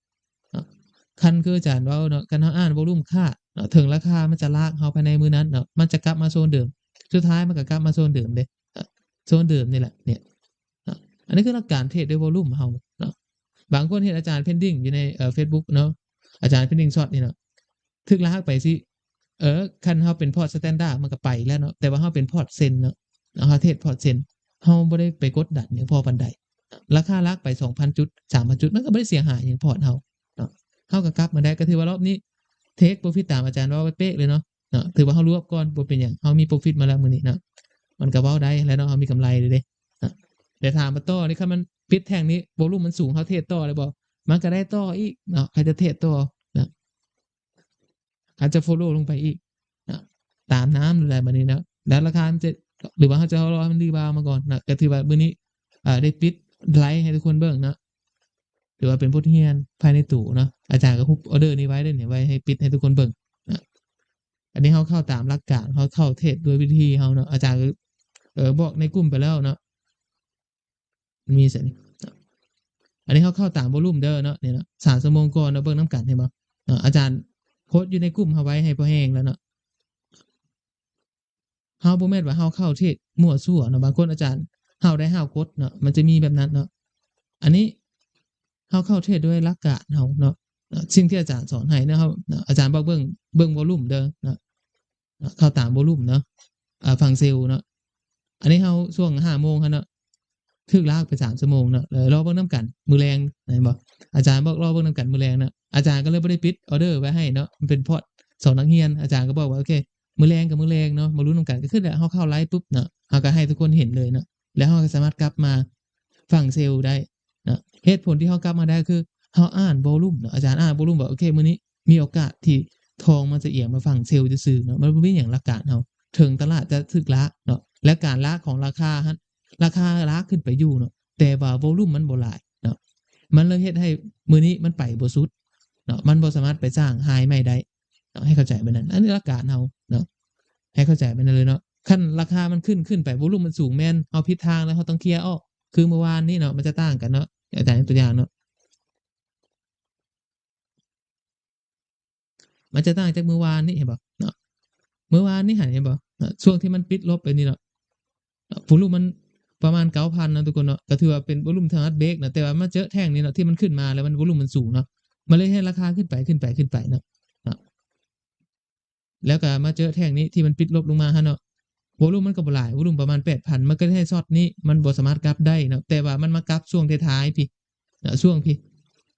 คันคืออาจารย์เว้าเนาะคันเราอ่านวอลุ่มค่าเนาะถึงราคามันจะลากเราภายในมื้อนั้นเนาะมันจะกลับมาโซนเดิมสุดท้ายมันก็กลับมาโซนเดิมเด้โซนเดิมนี่แหละเนี่ยอันนี้คือหลักการเทรดด้วยวอลุ่มเราเนาะบางคนเห็นอาจารย์ pending อยู่ในFacebook เนาะอาจารย์ pending short นี่เนาะถึกลากไปสิคันเราเป็นพอร์ต standard มันก็ไปแล้วเนาะแต่ว่าเราเป็นพอร์ตเซ็นเนาะเราเทรดพอร์ตเซ็นเราบ่ได้ไปกดดันหยังพอปานใดราคาลากไป 2,000 จุด 3,000 จุดมันก็บ่ได้เสียหายหยังพอร์ตเราเนาะเราก็กลับมาได้ก็ถือว่ารอบนี้ take profit ตามอาจารย์เว้าไว้เป๊ะเลยเนาะถือว่าเรารวบก่อนบ่เป็นหยังเรามี profit มาแล้วมื้อนี้เนาะมันก็เว้าได้แล้วเนาะเรามีกำไรเลยเด้แต่ถามว่าต่อนี่คันมันปิดแท่งนี้วอลุ่มมันสูงเราเทรดต่อได้บ่มันก็ได้ต่ออีกเนาะใครจะเทรดต่อนะอาจจะ follow ลงไปอีกนะตามน้ำหรืออะไรแบบนี้นะแล้วราคามันจะหรือว่าเราจะรอให้มันรีบาวด์มาก่อนนะก็ถือว่ามื้อนี้ได้ปิดไลฟ์ให้ทุกคนเบิ่งเนาะถือว่าเป็นบทเรียนภายในตู้เนาะอาจารย์ก็ฮุบออร์เดอร์นี้ไว้เด้อเนี่ยไว้ให้ปิดให้ทุกคนเบิ่งนะอันนี้เราเข้าตามหลักการเราเข้าเทรดด้วยวิธีเราเนาะอาจารย์ก็บอกในกลุ่มไปแล้วเนาะมีเสียนี่อันนี้เราเข้าตามวอลุ่มเด้อเนาะนี่เนาะ3ชั่วโมงก่อนเนาะเบิ่งนํกันเห็นบ่อาจารย์โพสต์อยู่ในกลุ่มเราไว้ให้พอแห้งแล้วเนาะเราบ่แม่นว่าเราเข้าเทรดมั่วซั่วเนาะบางคนอาจารย์เราได้เรากดเนาะมันจะมีแบบนั้นเนาะอันนี้เราเข้าเทรดด้วยหลักการเราเนาะสิ่งที่อาจารย์สอนให้เนาะเราอาจารย์บอกเบิ่งวอลุ่มเด้อเนาะเข้าตามวอลุ่มเนาะฟังเซลล์เนาะอันนี้เราช่วง 5 โมงครับเนาะถึกลากไป3ชั่วโมงเนาะรอเบิ่งนํกันมื้อแลงเห็นบ่อาจารย์บอกรอเบิ่งนํกันมื้อแลงเนาะอาจารย์ก็เลยบ่ได้ปิดออร์เดอร์ไว้ให้เนาะมันเป็นพอร์ตสอนนักเรียนอาจารย์ก็บอกว่าโอเคมื้อแลงกับมื้อแลงเนาะมาลุ้นนํกันก็คือเราเข้าไลฟ์ปุ๊บเนาะเราก็ให้ทุกคนเห็นเลยเนาะแล้วเราก็สามารถกลับมาฟังเซลล์ได้เนาะเหตุผลที่เรากลับมาได้คือเราอ่านวอลุ่มเนาะอาจารย์อ่านวอลุ่มว่าโอเคมื้อนี้มีโอกาสที่ทองมันจะเอียงมาฝั่งเซลล์ซื่อๆเนาะมันบ่มีหยังหลักการเราถึงตลาดจะถึกลากเนาะและการลากของราคาลากขึ้นไปอยู่เนาะแต่ว่าวอลุ่มมันบ่หลายเนาะมันเลยเฮ็ดให้มื้อนี้มันไปบ่สุดเนาะมันบ่สามารถไปสร้างไฮใหม่ได้เนาะให้เข้าใจแบบนั้นอันนี้หลักการเราเนาะให้เข้าใจแบบนั้นเลยเนาะ ขั้นราคามันขึ้นไปวอลุ่มมันสูงแม่นเอาผิดทางแล้วเขาต้องเคลียร์ออกคือเมื่อวานนี้เนาะมันจะต่างกันเนาะอาจารย์ยกตัวอย่างเนาะมันจะต่างจากเมื่อวานนี้เห็นบ่เนาะเมื่อวานนี้เห็นบ่ช่วงที่มันปิดลบไปนี่เนาะวอลุ่มมันประมาณ9,000นะทุกคนเนาะก็ถือว่าเป็นวอลุ่มทางอัดเบรกนะแต่ว่ามาเจอแท่งนี้เนาะที่มันขึ้นมาแล้วมันวอลุ่มมันสูงเนาะมันเลยให้ราคาขึ้นไปเนาะแล้วก็มาเจอแท่งนี้ที่มันปิดลบลงมาฮะเนาะวอลุ่มมันก็บ่หลายวอลุ่มประมาณ8,000มันก็ให้ช็อตนี้มันบ่สามารถกลับได้เนาะแต่ว่ามันมากลับช่วงท้ายๆพี่ช่วงพี่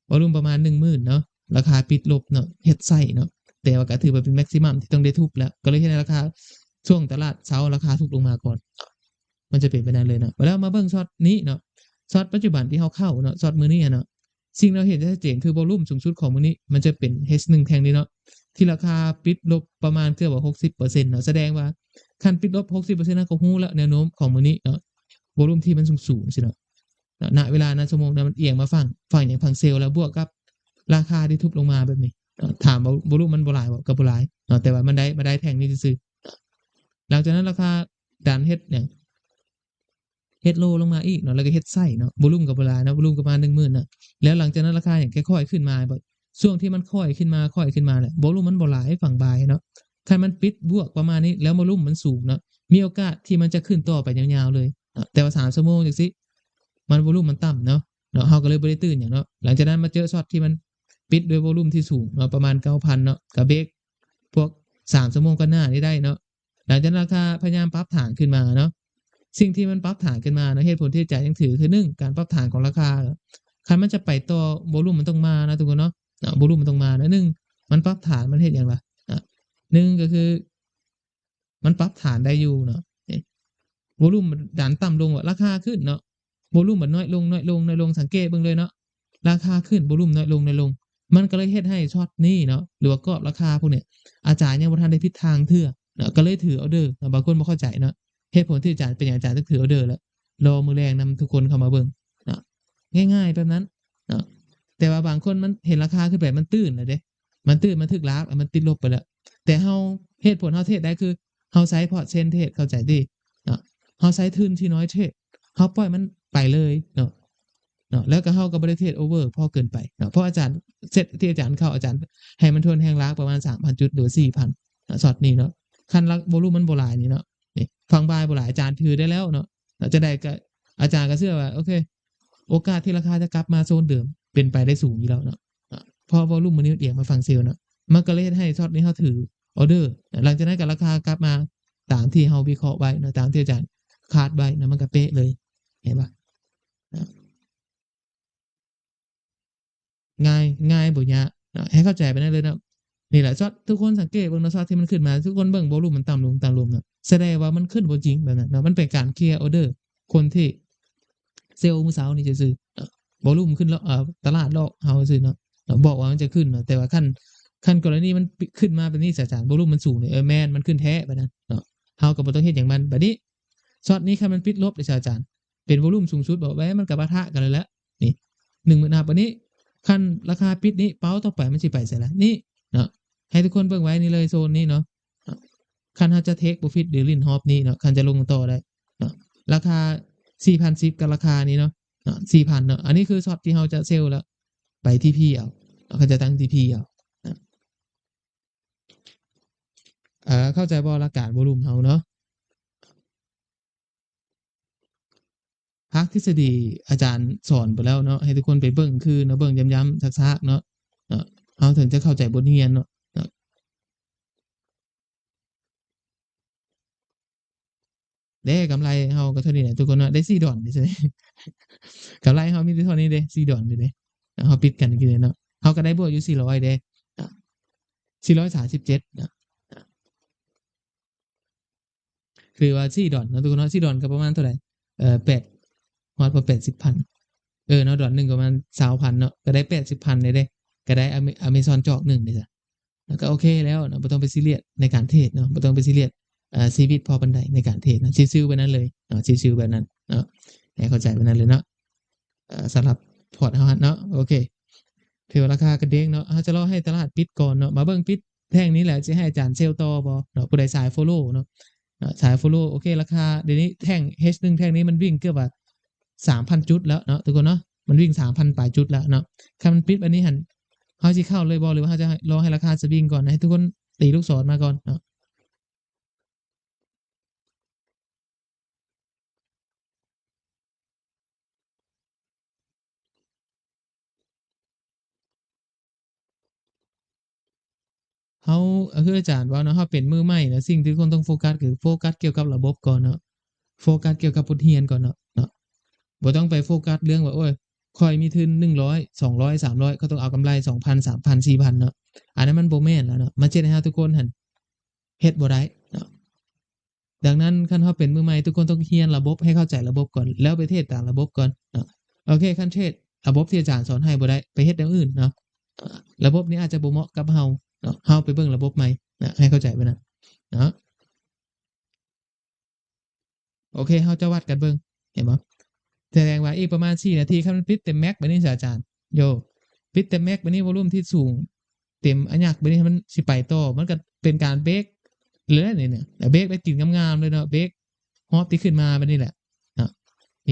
วอลุ่มประมาณ10,000เนาะราคาปิดลบเนาะเฮ็ดไส้เนาะแต่ว่าก็ถือว่าเป็นแม็กซิมัมที่ต้องได้ทุบแล้วก็เลยให้ราคาช่วงตลาดเช้าราคาทุบลงมาก่อนมันจะเป็นไปได้เลยเนาะแล้วมาเบิ่งช็อตนี้เนาะช็อตปัจจุบันที่เฮาเข้าเนาะช็อตมื้อนี้เนาะสิ่งเราเห็นชัดเจนคือวอลุ่มสูงสุดของมื้อนี้มันจะเป็น H1 แท่งนี้เนาะที่ราคาปิดลบประมาณเกือบว่า60%เนาะแสดงว่าคันปิดลบ60%นั้นก็ฮู้แล้วแนวโน้มของมื้อนี้เนาะวอลุ่มที่มันสูงๆสิเนาะณเวลานั้นชั่วโมงนั้นมันเอียงมาฝั่งอย่างฝั่งเซลล์แล้วบวกกับราคาที่ทุบลงมาแบบนี้ถามว่าวอลุ่มมันบ่หลายบ่ก็บ่หลายแต่ว่ามันได้แท่งนี้ซื่อๆหลังจากนั้นราคาดันเฮ็ดเนี่ยเฮ็ดโลลงมาอีกเนาะแล้วก็เฮ็ดไส้เนาะวอลุ่มก็บ่หลายเนาะวอลุ่มก็ประมาณ 10,000น่ะแล้วหลังจากนั้นราคาอย่างค่อยๆขึ้นมาบ่ช่วงที่มันค่อยขึ้นมาแหละวอลุ่มมันบ่หลายฝั่งบายเนาะคันมันปิดบวกประมาณนี้แล้ววอลุ่มมันสูงเนาะมีโอกาสที่มันจะขึ้นต่อไปยาวๆเลยแต่ว่า3ชั่วโมงจังซี่มันวอลุ่มมันต่ำเนาะเฮาก็เลยบ่ได้ตื่นหยังเนาะหลังจากนั้นมาเจอช็อตที่มันปิดด้วยวอลุ่มที่สูงเนาะประมาณ 9,000 เนาะก็เบรกพวก3ชั่วโมงก่อนหน้านี้ได้เนาะหลังจากนั้นราคาพยายามปรับฐานขึ้นมาเนาะสิ่งที่มันปรับฐานขึ้นมาเนาะเหตุผลที่อาจารย์ยังถือคือ1การปรับฐานของราคาคันมันจะไปต่อวอลุ่มมันต้องมานะทุกคนเนาะวอลุ่มมันต้องมานะ1มันปรับฐานมันเฮ็ดหยังล่ะ1ก็คือมันปรับฐานได้อยู่เนาะวอลุ่มมันดันต่ำลงราคาขึ้นเนาะวอลุ่มมันน้อยลงสังเกตเบิ่งเลยเนาะราคาขึ้นวอลุ่มน้อยลงมันก็เลยเฮ็ดให้ช็อตนี้เนาะหรือว่ากรอบราคาพวกเนี้ยอาจารย์ยังบ่ทันได้ทิศทางเทื่อเนาะก็เลยถือเอาเด้อบางคนบ่เข้าใจเนาะเหตุผลที่อาจารย์เป็นอย่างอาจารย์ถึงถือเอาเด้อแล้วรอมื้อแรงนำทุกคนเข้ามาเบิ่งเนาะง่ายๆแบบนั้นเนาะแต่ว่าบางคนมันเห็นราคาขึ้นไปมันตื้นแล้วเด้มันตื้นมันถึกลากมันติดลบไปแล้วแต่เฮาเหตุผลเฮาเทรดได้คือเฮาใช้พอร์ตเช่นเทรดเข้าใจติเนาะเฮาใช้ทุนที่น้อยเทรดเฮาปล่อยมันไปเลยเนาะแล้วก็เฮาก็บ่ได้เทรดโอเวอร์พอเกินไปเนาะเพราะอาจารย์เซตที่อาจารย์เข้าอาจารย์ให้มันทวนแฮงลากประมาณ 3,000 จุดหรือ 4,000ช็อตนี้เนาะคันลักวอลุ่มมันบ่หลายนี่เนาะนี่ฟังบายบ่หลายอาจารย์ถือได้แล้วเนาะจะได้ก็อาจารย์ก็เชื่อว่าโอเคโอกาสที่ราคาจะกลับมาโซนเดิมเป็นไปได้สูงอยู่แล้วเนาะพอวอลุ่มมันเอียงมาฝั่งเซลล์เนาะมันก็เลยเฮ็ดให้ช็อตนี้เฮาถือออเดอร์หลังจากนั้นก็ราคากลับมาตามที่เฮาวิเคราะห์ไว้เนาะตามที่อาจารย์คาดไว้นะมันก็เป๊ะเลยเห็นบ่ง่ายบ่ยากให้เข้าใจไปได้เลยเนาะนี่แหละช็อตทุกคนสังเกตเบิ่งเนาะช็อตที่มันขึ้นมาทุกคนเบิ่งวอลุ่มมันต่ำลงเนาะแสดงว่ามันขึ้นบ่จริงแบบนั้นเนาะมันเป็นการเคลียร์ออเดอร์คนที่เซลล์มื้อเช้านี่ซื่อๆวอลุ่มขึ้นแล้วตลาดหลอกเฮาซื่อเนาะบอกว่ามันจะขึ้นเนาะแต่ว่าคันกรณีมันขึ้นมาแบบนี้อาจารย์วอลุ่มมันสูงนี่แม่นมันขึ้นแท้แบบนั้นเนาะเฮาก็บ่ต้องเฮ็ดหยังมันบัดนี้ช็อตนี้คันมันปิดลบเด้ออาจารย์เป็นวอลุ่มสูงสุดบอกไว้มันก็ปะทะกันเลยแหละนี่10,000บัดนี้คันราคาปิดนี้เป้าต่อไปมันสิไปไสล่ะนี่เนาะให้ทุกคนเบิ่งไว้นี่เลยโซนนี้เนาะคันเฮาจะเทค profit หรือลิ้นฮอบนี้เนาะคันจะลงต่อได้เนาะราคา 4,010 กับราคานี้เนาะ4,000เนาะอันนี้คือช็อตที่เฮาจะเซลล์แล้วไป TP เอาเขาจะตั้ง TP เอาเข้าใจบ่หลักการวอลุ่มเฮาเนาะภาคทฤษฎีอาจารย์สอนไปแล้วเนาะให้ทุกคนไปเบิ่งคือเนาะเบิ่งย้ำๆซักๆเนาะเฮาถึงจะเข้าใจบทเรียนเนาะเด้กำไรเฮาก็เท่านี้แหละทุกคนเนาะได้$4ซื่อกำไรเฮามีแต่เท่านี้เด้$4นี่เด้เฮาปิดกันกี่เด้เนาะเฮาก็ได้บวกอยู่400เด้437นะคือว่า$4เนาะทุกคนเนาะ$4ก็ประมาณเท่าไร8ฮอดบ่80,000เนาะดอลหนึ่งก็ประมาณ20,000เนาะก็ได้80,000เลยเด้ก็ได้Amazon จอกหนึ่งนี่จ้ะก็โอเคแล้วเนาะบ่ต้องไปซีเรียสในการเทรดเนาะบ่ต้องไปซีเรียสชีวิตพอปานใดในการเทรดนะชิลๆแบบนั้นเลยเนาะชิลๆแบบนั้นเนาะให้เข้าใจแบบนั้นเลยเนาะสำหรับพอร์ตเฮาเนาะโอเคถือว่าราคากระเด้งเนาะเฮาจะรอให้ตลาดปิดก่อนเนาะมาเบิ่งปิดแท่งนี้แหละสิให้อาจารย์เซลล์ต่อบ่เนาะผู้ใดสายฟอลโลว์เนาะ สาย follow โอเคราคาเดี๋ยวนี้แท่ง H1 แท่งนี้มันวิ่งเกือบว่า3,000 จุดแล้วเนาะทุกคนเนาะมันวิ่ง 3,000 ปลายจุดแล้วเนาะถ้ามันปิดอันนี้หันเขาสิเข้าเลยบ่หรือว่าเขาจะรอให้ราคาสวิงก่อนให้ทุกคนตีลูกศรมาก่อนเนาะเขาคืออาจารย์ว่าเนาะเขาเป็นมือใหม่นะสิ่งที่คนต้องโฟกัสคือโฟกัสเกี่ยวกับระบบก่อนเนาะโฟกัสเกี่ยวกับบทเรียนก่อนเนาะบ่ต้องไปโฟกัสเรื่องว่าโอ้ยข่อยมีทุน100 200 300เขาต้องเอากำไร2,000 3,000 4,000เนาะอันนั้นมันบ่แม่นแล้วเนาะมันเจ็ดให้เราทุกคนหันเฮ็ดบ่ได้เนาะดังนั้นคันเฮาเป็นมือใหม่ทุกคนต้องเรียนระบบให้เข้าใจระบบก่อนแล้วไปเทศตามระบบก่อนเนาะโอเคคันเทศระบบที่อาจารย์สอนให้บ่ได้ไปเฮ็ดอย่างอื่นเนาะระบบนี้อาจจะบ่เหมาะกับเฮาเนาะเฮาไปเบิ่งระบบใหม่นะให้เข้าใจไว้นะเนาะโอเคเฮาจะวัดกันเบิ่งเห็นบ่แสดงว่าอีกประมาณ4นาทีคันมันปิดเต็มแม็กซ์บัดนี้สิอาจารย์โยปิดเต็มแม็กซ์บัดนี้วอลลุ่มที่สูงเต็มอันยักบัดนี้มันสิไปต่อมันก็เป็นการเบรกเลยเนี่ยเบรกได้กินงามๆเลยเนาะเบรกฮอปที่ขึ้นมาบัดนี้แหละเนาะ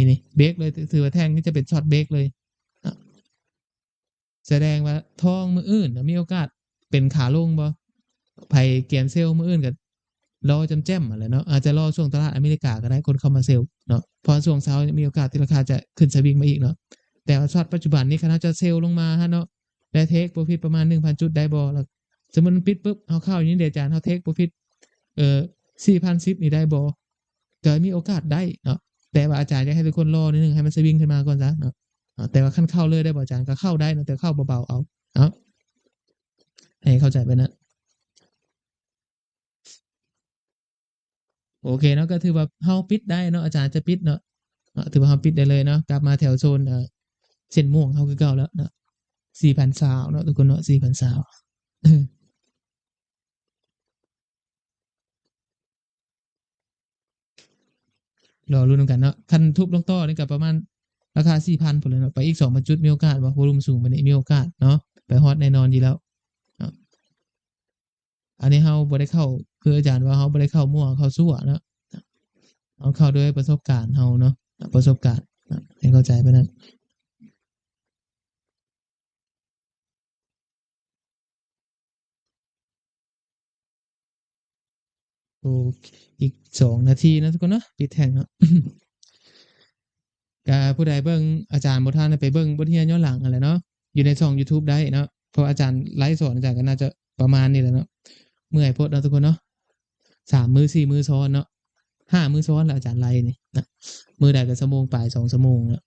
นี่เบรกเลยถือว่าแท่งนี้จะเป็นช็อตเบรกเลยเนาะแสดงว่าทองมื้ออื่นมีโอกาสเป็นขาลงบ่ไผเกียนเซลมื้ออื่นก็รอแจ่มๆอะแหละเนาะอาจจะรอช่วงตลาดอเมริกาก็ได้คนเข้ามาเซลเนาะเพราะช่วงเช้ามีโอกาสที่ราคาจะขึ้นสวิงมาอีกเนาะแต่ว่าช็อตปัจจุบันนี้คันเฮาจะเซลลงมาฮะเนาะได้เทคโปรฟิตประมาณ 1,000 จุดได้บ่แล้วสมมุติมันปิดปุ๊บเฮาเข้าอย่างนี้เดี๋ยวอาจารย์เฮาเทคโปรฟิต4,010นี่ได้บ่ก็มีโอกาสได้เนาะแต่ว่าอาจารย์อยากให้ทุกคนรอนิดนึงให้มันสวิงขึ้นมาก่อนซะเนาะแต่ว่าคันเข้าเลยได้บ่อาจารย์ก็เข้าได้เนาะแต่เข้าเบาๆเอาเนาะให้เข้าใจไปนะโอเคเนาะก็ถือว่าเฮาปิดได้เนาะอาจารย์จะปิดเนาะถือว่าเฮาปิดได้เลยเนาะกลับมาแถวโซนเส้นม่วงเฮาคือเก่าแล้วเนาะ4,020เนาะทุกคนเนาะ4,020รอลุ้นกันเนาะคันทุบลงต่อนี่ก็ประมาณราคา 4,000พุ่นเลยเนาะไปอีก2 จุดมีโอกาสบ่วอลุ่มสูงบัดนี้มีโอกาสเนาะไปฮอตแน่นอนอยู่แล้วเนาะอันนี้เฮาบ่ได้เข้าคืออาจารย์ว่าเฮาบ่ได้เข้ามั่วเข้าซั่วเนาะเอาเข้าด้วยประสบการณ์เฮาเนาะประสบการณ์ให้เข้าใจไปนะโอเคอีก2 นาทีนะทุกคนเนาะปิดแท่งเนาะก็ผู้ใดเบิ่งอาจารย์บ่ทันได้ไปเบิ่งบทเรียนย้อนหลังนั่นแหละเนาะอยู่ในช่องยูทูบได้เนาะเพราะอาจารย์ไลฟ์สอนอาจารย์ก็น่าจะประมาณนี้แหละเนาะเมื่อยโพดเนาะทุกคนเนาะ3มื้อ4มื้อซ้อนเนาะ5มื้อซ้อนแล้วอาจารย์ไลฟ์นี่นะมื้อใดก็ชั่วโมงปลาย2ชั่วโมงแล้ว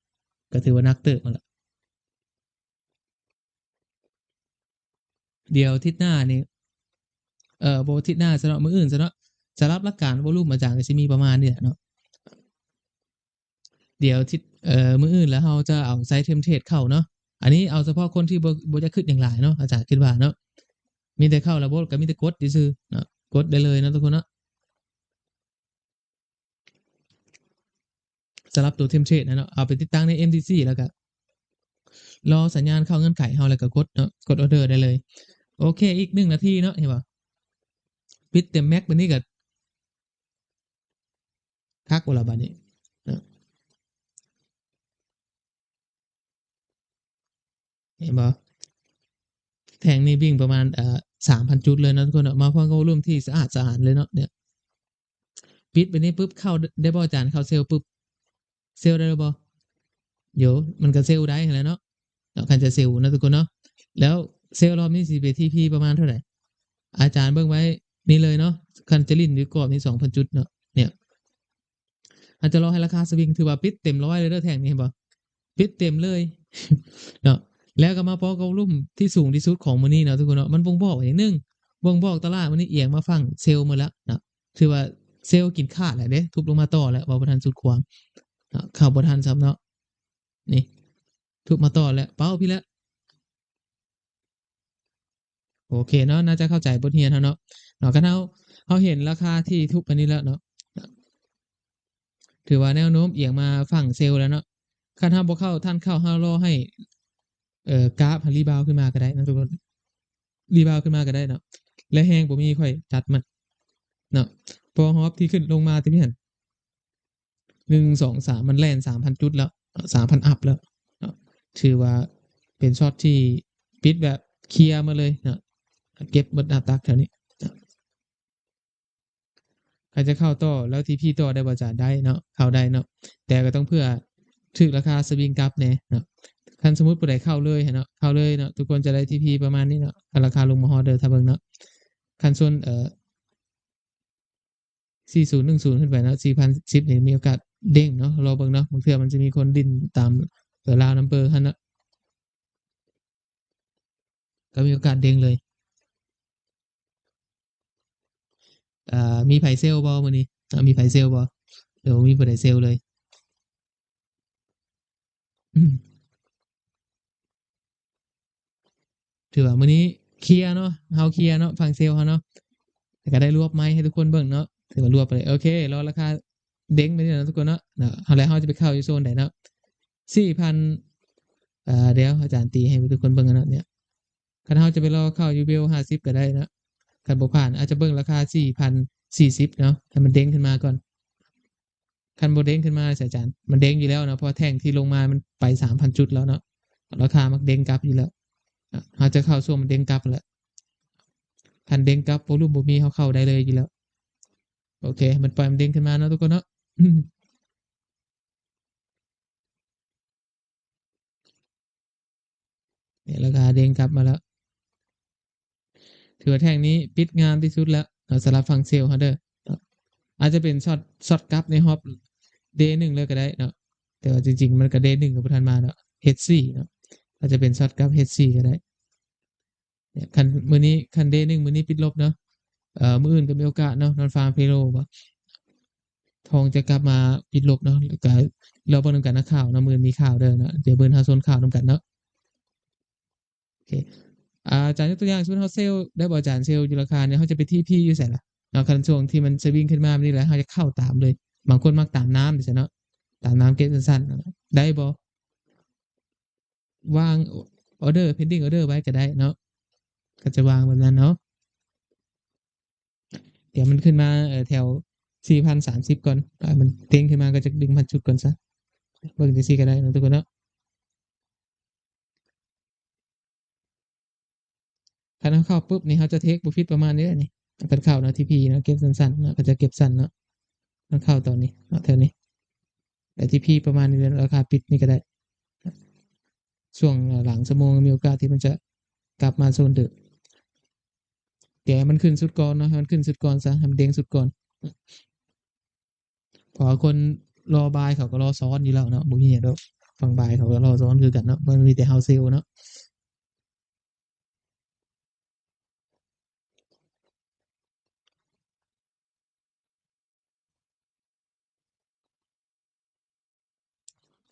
ก็ถือว่านักเติบนั่นแหละเดี๋ยวอาทิตย์หน้านี่บ่อาทิตย์หน้าซะเนาะมื้ออื่นซะเนาะสำหรับหลักการวอลลุ่มอาจารย์ก็สิมีประมาณนี้แหละเนาะเดี๋ยวอาทิตย์มื้ออื่นแล้วเราจะเอาไซต์เทมเพลตเข้าเนาะอันนี้เอาเฉพาะคนที่บ่จะคิดหยังหลายเนาะอาจารย์คิดว่าเนาะมีแต่เข้าระบบก็มีแต่กดซื่อๆเนาะกดได้เลยเนาะทุกคนเนาะสำหรับตัวเทมเพลตนะเนาะเอาไปติดตั้งใน MTC แล้วก็รอสัญญาณเข้าเงื่อนไขเราแล้วก็กดเนาะกดออร์เดอร์ได้เลยโอเคอีก1 นาทีเนาะเห็นบ่ปิดเต็มแม็กบัดนี้ก็คักบ่ล่ะบัดนี้เนาะเห็นบ่แท่งนี้วิ่งประมาณ3,000 จุดเลยเนาะทุกคนเนาะมาพร้อมกับวอลุ่มที่สะอาดๆเลยเนาะเนี่ยปิดบัดนี้ปุ๊บเข้าได้บ่อาจารย์เข้าเซลล์ปุ๊บเซลล์ได้บ่เดี๋ยวมันก็เซลล์ได้นั่นแหละเนาะคันจะเซลล์นะทุกคนเนาะแล้วเซลล์รอบนี้สิไป TP ประมาณเท่าไหร่อาจารย์เบิ่งไว้นี่เลยเนาะคันจะลิ้นอยู่กรอบนี้2,000 จุดเนาะเนี่ยอาจจะรอให้ราคาสวิงถือว่าปิดเต็ม100เลยเด้อแท่งนี้เห็นบ่ปิดเต็มเลยเนาะแล้วก็มาพอกับรุ่มที่สูงที่สุดของมื้อนี้เนาะทุกคนเนาะมันบ่งบอกอย่างหนึงบ่งบอกตลาดมื้อนี้เอียงมาฝั่งเซลล์หมดแล้วเนาะถือว่าเซลล์กินขาดแล้วเด้ทุบลงมาต่อแล้วว่าบ่ทันสุดขวางเนาะเข้าบ่ทันซ้ำเนาะนี่ทุบมาต่อแล้วเป้าพี่แล้วโอเคเนาะน่าจะเข้าใจบทเรียนแล้วเนาะคันเฮาเห็นราคาที่ทุบอันนี้แล้วเนาะถือว่าแนวโน้มเอียงมาฝั่งเซลล์แล้วเนาะคันเฮาบ่เข้าทันเข้าเฮารอให้กราฟมันรีบาวด์ขึ้นมาก็ได้นะทุกคนรีบาวด์ขึ้นมาก็ได้เนาะและแฮงบ่มีค่อยจัดมันเนาะ พอฮอปที่ขึ้นลงมาที่พี่เห็น1 2 3มันแล่น3,000จุดแล้ว3,000อัพแล้วถือว่าเป็นช็อตที่ปิดแบบเคลียร์มาเลยเก็บหมดหน้าตักแถวนี้ใครจะเข้าต่อแล้วทีพีต่อได้บ่จะได้เนาะเข้าได้เนาะแต่ก็ต้องเพื่อถึกราคาสวิงกลับแน่เนาะคันสมมุติผู้ใดเข้าเลยเนาะเข้าเลยเนาะทุกคนจะได้ทีพีประมาณนี้เนาะราคาลงมาฮอดเด้อถ้าเบิ่งเนาะคันส่วน4010ขึ้นไปเนาะ4,010นี่มีโอกาสเด้งเนาะรอเบิ่งเนาะบางเทื่อมันจะมีคนดิ้นตามราวนัมเบอร์หั่นเนาะก็มีโอกาสเด้งเลยมีไผเซลบ่มื้อนี้มีไผเซลบ่เดี๋ยวมีผู้ใดเซลเลยถือว่ามื้อนี้เคลียร์เนาะเฮาเคลียร์เนาะฝั่งเซลเฮาเนาะแต่ก็ได้รวบไม้ให้ทุกคนเบิ่งเนาะถือว่ารวบไปเลยโอเครอราคาเด้งไปนี่นะทุกคนเนาะเฮาแล้วเฮาจะไปเข้าอยู่โซนใดเนาะ4,000เดี๋ยวอาจารย์ตีให้ทุกคนเบิ่งกันเนาะเนี่ยคันเฮาจะไปรอเข้าอยู่เบล50ก็ได้นะคันบ่ผ่านอาจจะเบิ่งราคา4,040เนาะให้มันเด้งขึ้นมาก่อนคันบ่เด้งขึ้นมาสิอาจารย์มันเด้งอยู่แล้วเนาะเพราะแท่งที่ลงมามันไป3,000จุดแล้วเนาะราคามันเด้งกลับอยู่แล้วเฮาจะเข้าช่วงมันเด้งกลับแล้วคันเด้งกลับวอลุ่มบ่มีเฮาเข้าได้เลยอยู่แล้วโอเคมันปล่อยมันเด้งขึ้นมาเนาะทุกคนเนาะเนี่ยราคาเด้งกลับมาแล้วถือว่าแท่งนี้ปิดงานที่สุดแล้วสำหรับฝั่งเซลล์เฮาเด้ออาจจะเป็นช็อตกลับในฮอบเดย์หนึ่งเลยก็ได้เนาะแต่ว่าจริงๆมันก็เดย์หนึ่งกับประธานมาเนาะ H4 เนาะอาจจะเป็นช็อตกลับ H4 ก็ได้เนี่ยคันมื้อนี้คันเดย์หนึ่งมื้อนี้ปิดลบเนาะมื้ออื่นก็มีโอกาสเนาะนอนฟาร์มเพโลบ่ทองจะกลับมาปิดลบเนาะแล้วก็เราเบิ่งนำกันนะข่าวเนาะมื้อมีข่าวเด้อเนาะเดี๋ยวเบิ่งหาโซนข่าวนำกันเนาะโอเคอาจารย์ยกตัวอย่างสมมุติเฮาเซลล์ได้บ่อาจารย์เซลล์อยู่ราคาเนี่ยเฮาจะไปที่พี่อยู่ไสล่ะเนาะคันช่วงที่มันสวิงขึ้นมาแบบนี้แหละเฮาจะเข้าตามเลยบางคนมักตามน้ำจังซี้เนาะตามน้ำเก็บสั้นๆได้บ่ วางออเดอร์ pending order ไว้ก็ได้เนาะก็จะวางแบบนั้นเนาะเดี๋ยวมันขึ้นมาแถว4,030ก่อนมันเด้งขึ้นมาก็จะดึงพันจุดก่อนซะเบิ่งจังซี่ก็ได้เนาะทุกคนเนาะคันเราเข้าปุ๊บนี่เขาจะเทค profit ประมาณนี้แหละนี่คันเข้าเนาะ TP เนาะเก็บสั้นๆเนาะก็จะเก็บสั้นเนาะมันเข้าตอนนี้เนาะแถวนี้แต่ TP ประมาณนี้ราคาปิดนี่ก็ได้ช่วงหลังชั่วโมงมีโอกาสที่มันจะกลับมาโซนเดิมแต่ให้มันขึ้นสุดก่อนเนาะให้มันขึ้นสุดก่อนซะให้มันเด้งสุดก่อนเพราะว่าคนรอบายเขาก็รอซ้อนอยู่แล้วเนาะบ่มีหยังดอกฝั่งบ่ายเขาก็รอซ้อนคือกันเนาะมันมีแต่ house sale เนาะ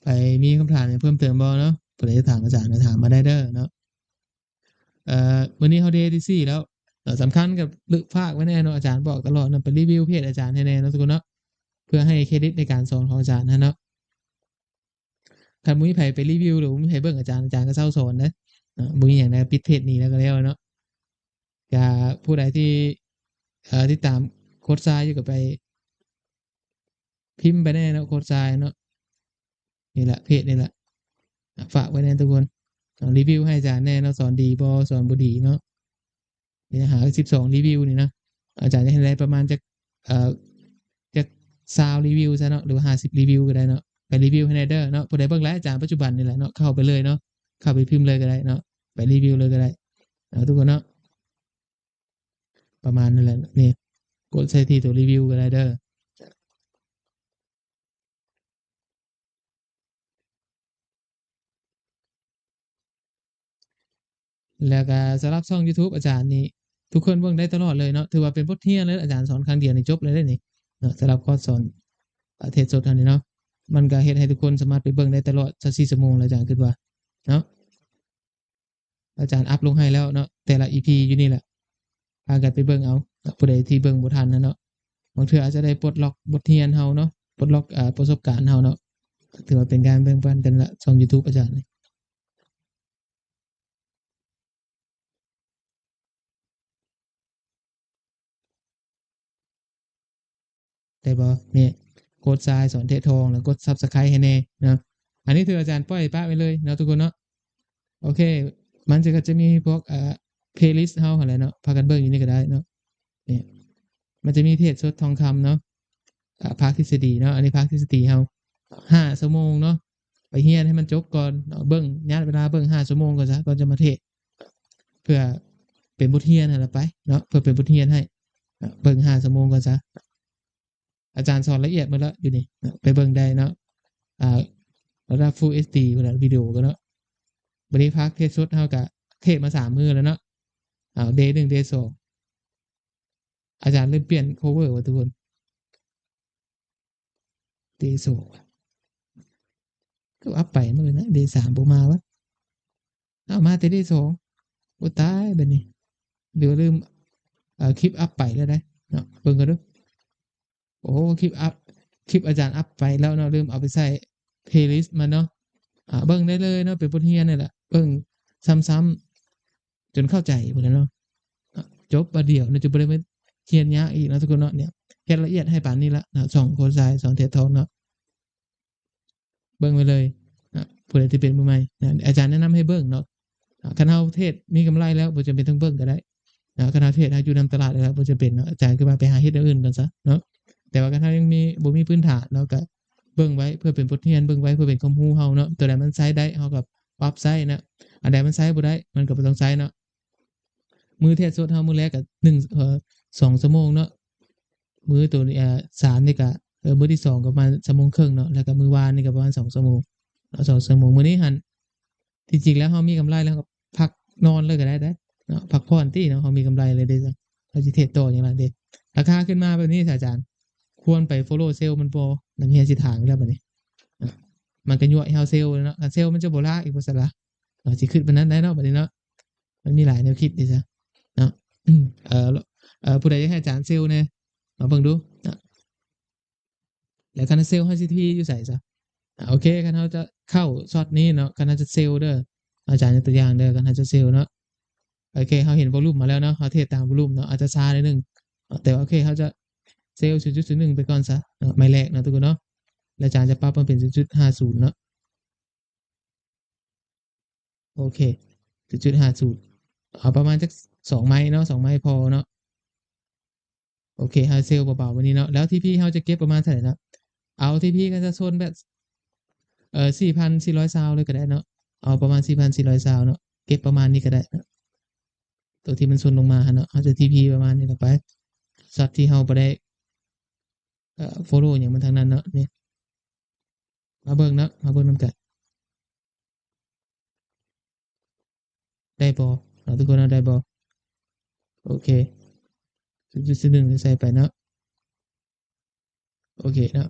ไปมีคำถามหยังเพิ่มเติมบ่เนาะผู้ใดจะถามอาจารย์ก็ถามมาได้เด้อเนาะมื้อนี้ Holiday ที่4แล้วสำคัญกับลึกฝากไว้แน่เนาะอาจารย์บอกตลอดเนาะไปรีวิวเพจอาจารย์ให้แน่เนาะทุกคนเนาะเพื่อให้เครดิตในการสอนของอาจารย์นะเนาะคันบ่มีไผไปรีวิวหรือบ่มีไผเบิ่งอาจารย์ก็เซาสอนเด้อบ่มีหยังนะปิดเพจนี้แล้วก็แล้วเนาะก็ผู้ใดที่ติดตามโคชทรายอยู่ก็ไปพิมพ์ไปแน่เนาะโคชทรายเนาะนี่แหละเพจนี่แหละฝากไว้แน่ทุกคนรีวิวให้อาจารย์แน่เนาะสอนดีบ่สอนบ่ดีเนาะนี่หา12รีวิวนี่นะอาจารย์จะให้ได้ประมาณจักเอ่อจัก20รีวิวซะเนาะหรือว่า50รีวิวก็ได้เนาะไปรีวิวให้แน่เด้อเนาะผู้ใดเบิ่งไลฟ์อาจารย์ปัจจุบันนี่แหละเนาะเข้าไปเลยเนาะเข้าไปพิมพ์เลยก็ได้เนาะไปรีวิวเลยก็ได้ทุกคนเนาะประมาณนั้นแหละนี่กดใส่ที่ตัวรีวิวก็ได้เด้อแล้วก็สำหรับช่อง YouTube อาจารย์นี่ทุกคนเบิ่งได้ตลอดเลยเนาะถือว่าเป็นบทเรียนเลยอาจารย์สอนครั้งเดียวนี่จบเลยเด้อนี่เนาะสำหรับคอร์สสอนเทศสดอันนี้เนาะมันก็เฮ็ดให้ทุกคนสามารถไปเบิ่งได้ตลอด24ชั่วโมงเลยอาจารย์คิดว่าเนาะอาจารย์อัปลงให้แล้วเนาะแต่ละ EP อยู่นี่แหละพากันไปเบิ่งเอาผู้ใดที่เบิ่งบ่ทันนะเนาะบางเทื่ออาจจะได้ปลดล็อกบทเรียนเฮาเนาะปลดล็อกประสบการณ์เฮาเนาะถือว่าเป็นการแบ่งปันกันละช่อง YouTube อาจารย์นี่ ได้บ่เนี่ยกดทรายสอนเทศทองแล้วกด Subscribe ให้แน่นะอันนี้คืออาจารย์ปล่อยปะไว้เลยเนาะทุกคนเนาะโอเคมันจะก็จะมีพวกplaylist เฮาหั่นแหละเนาะพากันเบิ่งอยู่นี่ก็ได้เนาะเนี่ยมันจะมีเทศสดทองคำเนาะภาคทฤษฎีเนาะอันนี้ภาคทฤษฎีเฮา5 ชั่วโมงเนาะไปเรียนให้มันจบก่อนเบิ่งญาติเวลาเบิ่ง5 ชั่วโมงก่อนซะก่อนจะมาเทศเพื่อเป็นบทเรียนนั่นล่ะไปเนาะเพื่อเป็นบทเรียนให้เบิ่ง5 ชั่วโมงก่อนซะอาจารย์สอนละเอียดหมดแล้วอยู่นี่ไปเบิ่งได้เนาะระดับ Full HD พุ่นน่ะวิดีโอก็เนาะบัดนี้ภาคเทศสดเฮาก็เทศมา3 มื้อแล้วเนาะday 1 day 2อาจารย์เริ่มเปลี่ยน cover ว่ะทุกคน day 2ก็อัปไปมื้อนะ day 3บ่มาวะเอามาแต่ day 2โอ้ตายบัดนี้เดี๋ยวลืมคลิปอัปไปแล้วได้เนาะเบิ่งกันเด้อโอ้คลิปอาจารย์อัปไปแล้วเนาะลืมเอาไปใส่ playlist มันเนาะเบิ่งได้เลยเนาะเป็นบทเรียนนี่แหละเบิ่งซ้ำๆจนเข้าใจพุ่นน่ะเนาะจบบัดเดียวเนาะจะบ่ได้มาเรียนยากอีกเนาะทุกคนเนาะเนี่ยเฮ็ดละเอียดให้ปานนี้ละนะช่องโคชชายสอนเทศทองเนาะเบิ่งไว้เลยผู้ใดที่เป็นมือใหม่นะอาจารย์แนะนำให้เบิ่งเนาะคันเฮาเทศมีกำไรแล้วบ่จำเป็นต้องเบิ่งก็ได้คันเฮาเทศอยู่นำตลาดแล้วบ่จำเป็นเนาะอาจารย์ก็ว่าไปหาเฮ็ดอย่างอื่นก่อนซะเนาะแต่ว่าคันเฮายังบ่มีพื้นฐานเนาะก็เบิ่งไว้เพื่อเป็นบทเรียนเบิ่งไว้เพื่อเป็นความรู้เฮาเนาะตัวใดมันใช้ได้เฮาก็ปรับใช้นะอันใดมันใช้บ่ได้มันก็บ่ต้องใช้เนาะมื้อเทศสดเฮามื้อแรกก็2 ชั่วโมงเนาะมื้อตัวนี้3นี่ก็มื้อที่2ก็ประมาณ1 ชั่วโมงครึ่งเนาะแล้วก็มื้อวานนี่ก็ประมาณ2 ชั่วโมง2 ชั่วโมงมื้อนี้หั่นที่จริงแล้วเฮามีกำไรแล้วก็พักนอนเลยก็ได้เนาะพักผ่อนติเนาะเฮามีกำไรเลยเด้เฮาสิเทศต่อหยังล่ะเด้ราคาขึ้นมาแบบนี้อาจารย์ควรไป follow sale มันบ่นำเฮียสิถามแล้วบัดนี้มันก็ยั่วให้เฮาเซลล์เนาะคันเซลล์มันจะบ่ลากอีกบ่ซั่นล่ะสิขึ้นปานนั้นได้เนาะบัดนี้เนาะมันมีหลายแนวคิดดิจ้ะเนาะผู้ใดอยากให้อาจารย์เซลล์แหน่มาเบิ่งดูแล้วคันเซลล์เฮาสิที่อยู่ไสซะโอเคคันเฮาจะเข้าช็อตนี้เนาะคันเฮาจะเซลล์เด้ออาจารย์ยกตัวอย่างเด้อคันเฮาจะเซลล์เนาะโอเคเฮาเห็นวอลลุ่มมาแล้วเนาะเฮาเทรดตามวอลลุ่มเนาะอาจจะช้านิดนึงแต่โอเคเฮาจะเซลล์ 0.01 ไปก่อนซะเนาะไม่แรกเนาะทุกคนเนาะแล้วอาจารย์จะปรับมาเป็น 0.50 เนาะโอเค 0.50 เอาประมาณจัก2 ไม้เนาะ2 ไม้พอเนาะโอเคเฮาเซลล์เบาๆวันนี้เนาะแล้ว TP เฮาจะเก็บประมาณเท่าไหร่นะเอา TP ก็จะโซนแบบ4,420เลยก็ได้เนาะเอาประมาณ 4,420เนาะเก็บประมาณนี้ก็ได้นะตัวที่มันโซนลงมาเนาะเฮาจะ TP ประมาณนี้ต่อไปช็อตที่เฮาบ่ได้follow หยังมันทั้งนั้นเนาะนี่มาเบิ่งเนาะมาเบิ่งนำกันได้บ่เนาะทุกคนเนาะได้บ่โอเค 0.01 ใส่ไปเนาะโอเคเนาะ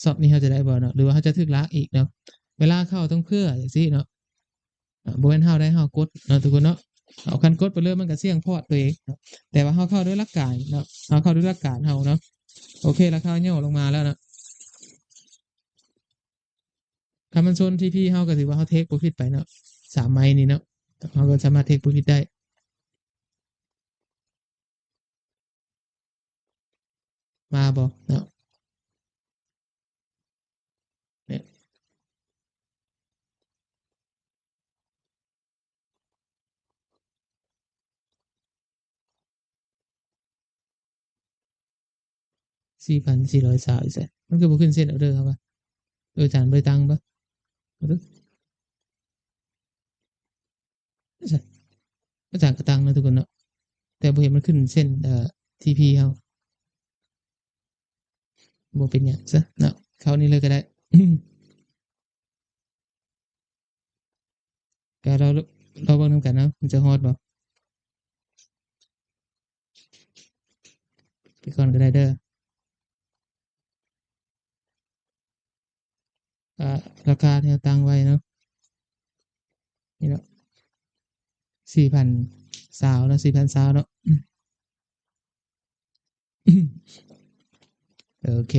ช็อตนี้เฮาจะได้บ่เนาะหรือว่าเฮาจะถึกลักอีกเนาะเวลาเข้าต้องเพื่อจังซี่เนาะบ่แม่นเฮาได้เฮากดเนาะทุกคนเนาะเอาคันกดไปเลยมันก็เสี่ยงพอร์ตตัวเองเนาะแต่ว่าเฮาเข้าด้วยหลักการเนาะเฮาเข้าด้วยหลักการเฮาเนาะโอเคราคาย่อลงมาแล้วเนาะถ้ามันโซน TP เฮาก็ถือว่าเฮาเทค profit ไปเนาะ3 ไม้นี้เนาะเฮาก็สามารถเทค profit ได้มาบ่เนาะเนี่ย 4,420อีกแสนมันคือบ่ขึ้นเส้นเอาเด้อครับว่าอาจารย์บ่ได้ตังค์บ่เอาเด้ออาจารย์ก็ตังค์เนาะทุกคนเนาะแต่บ่เห็นมันขึ้นเส้นTP เฮาบ่เป็นหยังซะเนาะเข้านี่เลยก็ได้ก็เราเบิ่งนำกันเนาะมันจะฮอดบ่ไปก่อนก็ได้เด้อราคาที่เราตั้งไว้เนาะนี่เนาะ4,020เนาะ4,020เนาะโอเค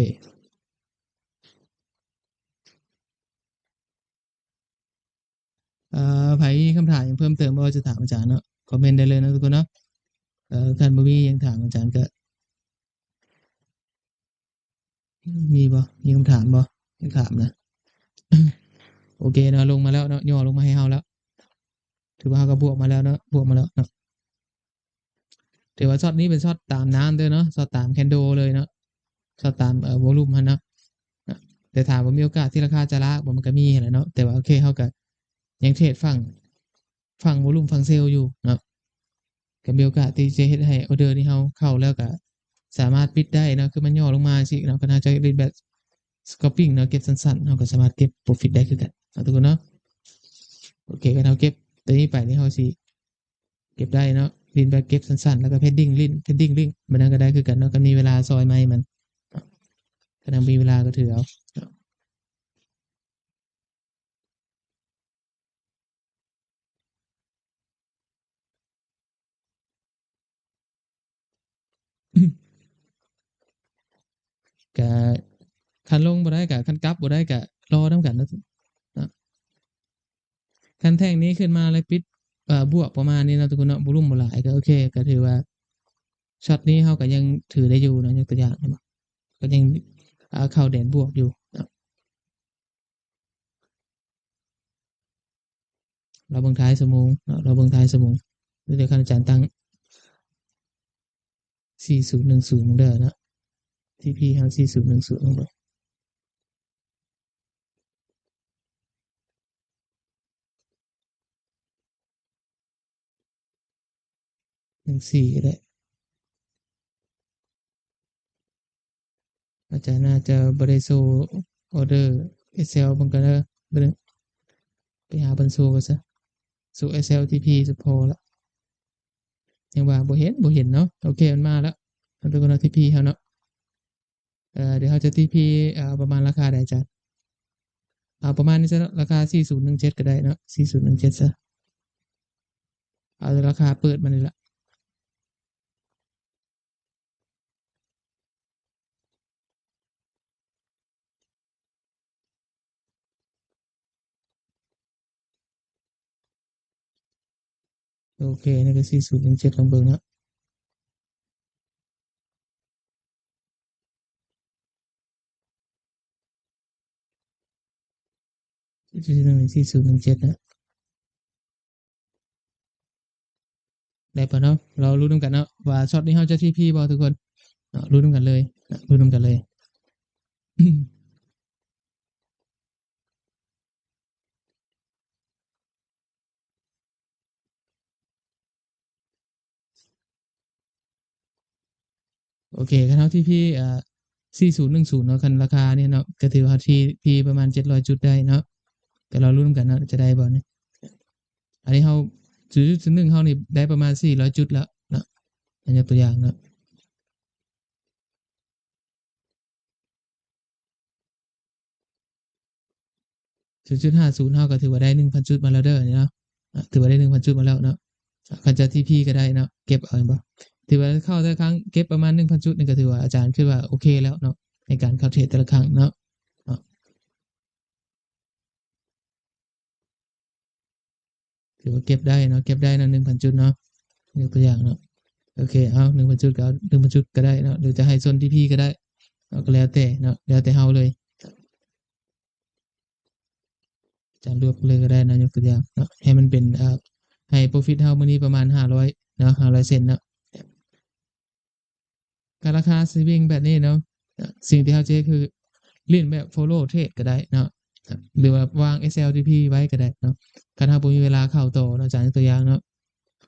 ไผมีคำถามหยังเพิ่มเติมบ่ว่าจะถามอาจารย์เนาะคอมเมนต์ได้เลยนะทุกคนเนาะคันบ่มีหยังถามอาจารย์ก็ มีบ่มีคำถามบ่ไม่ถามนะโอเคเนาะลงมาแล้วเนาะย่อลงมาให้เฮาแล้วถือว่าเฮาก็บวกมาแล้วเนาะบวกมาแล้วเนาะถือว่าช็อตนี้เป็นช็อตตามน้ำเด้อเนาะช็อตตามแคนโดเลยเนาะช็อตตามวอลลุ่มหันเนาะแต่ถามว่ามีโอกาสที่ราคาจะลากบ่มันก็มีแหละเนาะแต่ว่าโอเคเฮาก็ยังเทรดฝั่งวอลลุ่มฝั่งเซลล์อยู่เนาะก็มีโอกาสที่จะเฮ็ดให้ออร์เดอร์ที่เฮาเข้าแล้วก็สามารถปิดได้เนาะคือมันย่อลงมาสิเนาะก็น่าจะเล่นแบบ scalping เนาะเก็บสั้นๆเฮาก็สามารถเก็บ profit ได้คือกันเนาะทุกคนเนาะโอเคก็เฮาเก็บตัวนี้ไปนี่เฮาสิเก็บได้เนาะลินแบบเก็บสั้นๆแล้วก็ pending ลิ้น pending ลิงมันนั้นก็ได้คือกันเนาะก็มีเวลาซอยไม้มันก็นำมีเวลาก็ถือเอาก็คันลงบ่ได้ก็คันกลับบ่ได้ก็รอนำกันเนาะคันแท่งนี้ขึ้นมาแล้วปิดบวกประมาณนี้เนาะทุกคนเนาะบ่รุ่มบ่หลายก็โอเคก็ถือว่าช็อตนี้เฮาก็ยังถือได้อยู่เนาะยกตัวอย่างใช่บ่ก็ยังเข้าแดนบวกอยู่เนาะเราเบิ่งท้ายชั่วโมงเนาะเราเบิ่งท้ายชั่วโมงเดี๋ยวคันอาจารย์ตั้ง4010เด้อเนาะ TP เฮา4010ลงไป14ก็ได้อาจารย์น่าจะบ่ได้โชว์ออร์เดอร์ Excel เบิ่งก่อนเด้อเบิ่งไปหาเพิ่นโชว์ก่อนซะโชว์ Excel TP จะพอแล้วยังว่าบ่เห็นเนาะโอเคมันมาแล้วเราดูกันเนาะ TP เฮาเนาะเดี๋ยวเฮาจะ TP ประมาณราคาใดอาจารย์เอาประมาณนี้ซะเนาะราคา4017ก็ได้เนาะ4017ซะเอาราคาเปิดมานี่ล่ะโอเคนี่ก็4017ลองเบิ่งเนาะ4017นะได้ป่ะเนาะเรารู้นำกันเนาะว่าช็อตนี้เฮาจะ TP บ่ทุกคนเนาะรู้นำกันเลยรู้นำกันเลยโอเคคันเฮา TP 4010เนาะคันราคาเนี่ยเนาะก็ถือว่า TP ประมาณ700จุดได้เนาะก็เรารู้นำกันเนาะจะได้บ่เนี่ยอันนี้เฮา0.1เฮานี่ได้ประมาณ400จุดแล้วเนาะอันนี้ตัวอย่างเนาะ0.50เฮาก็ถือว่าได้1,000จุดมาแล้วเด้อนี่เนาะถือว่าได้1,000จุดมาแล้วเนาะคันจะ TP ก็ได้เนาะเก็บเอาแม่นบ่ถือว่าเข้าแต่ละครั้งเก็บประมาณ1,000จุดนี่ก็ถือว่าอาจารย์คิดว่าโอเคแล้วเนาะในการเข้าเทรดแต่ละครั้งเนาะเนาะถือว่าเก็บได้เนาะเก็บได้เนาะ1,000จุดเนาะยกตัวอย่างเนาะโอเคเอา1,000จุดก็เอา1,000จุดก็ได้เนาะหรือจะให้ส่วน TP ก็ได้ก็แล้วแต่เนาะแล้วแต่เฮาเลยอาจารย์รวบเลยก็ได้นะยกตัวอย่างเนาะให้มันเป็นให้ profit เฮามื้อนี้ประมาณ500เนาะ500เซนต์เนาะก็ราคาสวิงแบบนี้เนาะสิ่งที่เฮาจะเฮ็ดคือเล่นแบบ follow trade ก็ได้เนาะหรือว่าวาง SLTP ไว้ก็ได้เนาะคันเฮาบ่มีเวลาเข้าต่อเนาะอาจารย์ยกตัวอย่างเนาะ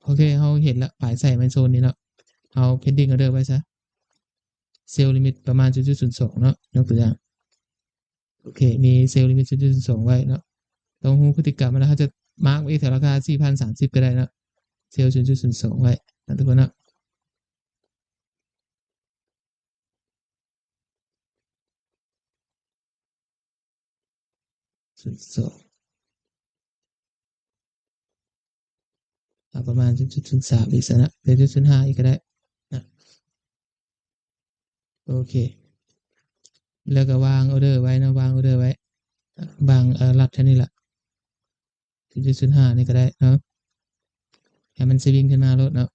โอเคเฮาเห็นแล้วปลายใส่มาโซนนี้เนาะเอา pending order ไว้ซะเซลล์ลิมิตประมาณ0.02เนาะยกตัวอย่างโอเคมีเซลล์ลิมิต0.02ไว้เนาะต้องรู้พฤติกรรมมันแล้วเขาจะมาร์กไว้แถวราคา4,030ก็ได้เนาะเซลล์0.02ไว้นะทุกคนเนาะ0.2ประมาณ0.03อีกซะนะหรือ0.5อีกก็ได้นะโอเคแล้วก็วางออเดอร์ไว้นะวางออเดอร์ไว้วางรับแค่นี้แหละ0.05นี่ก็ได้เนาะให้มันสวิงขึ้นมาลดเนาะ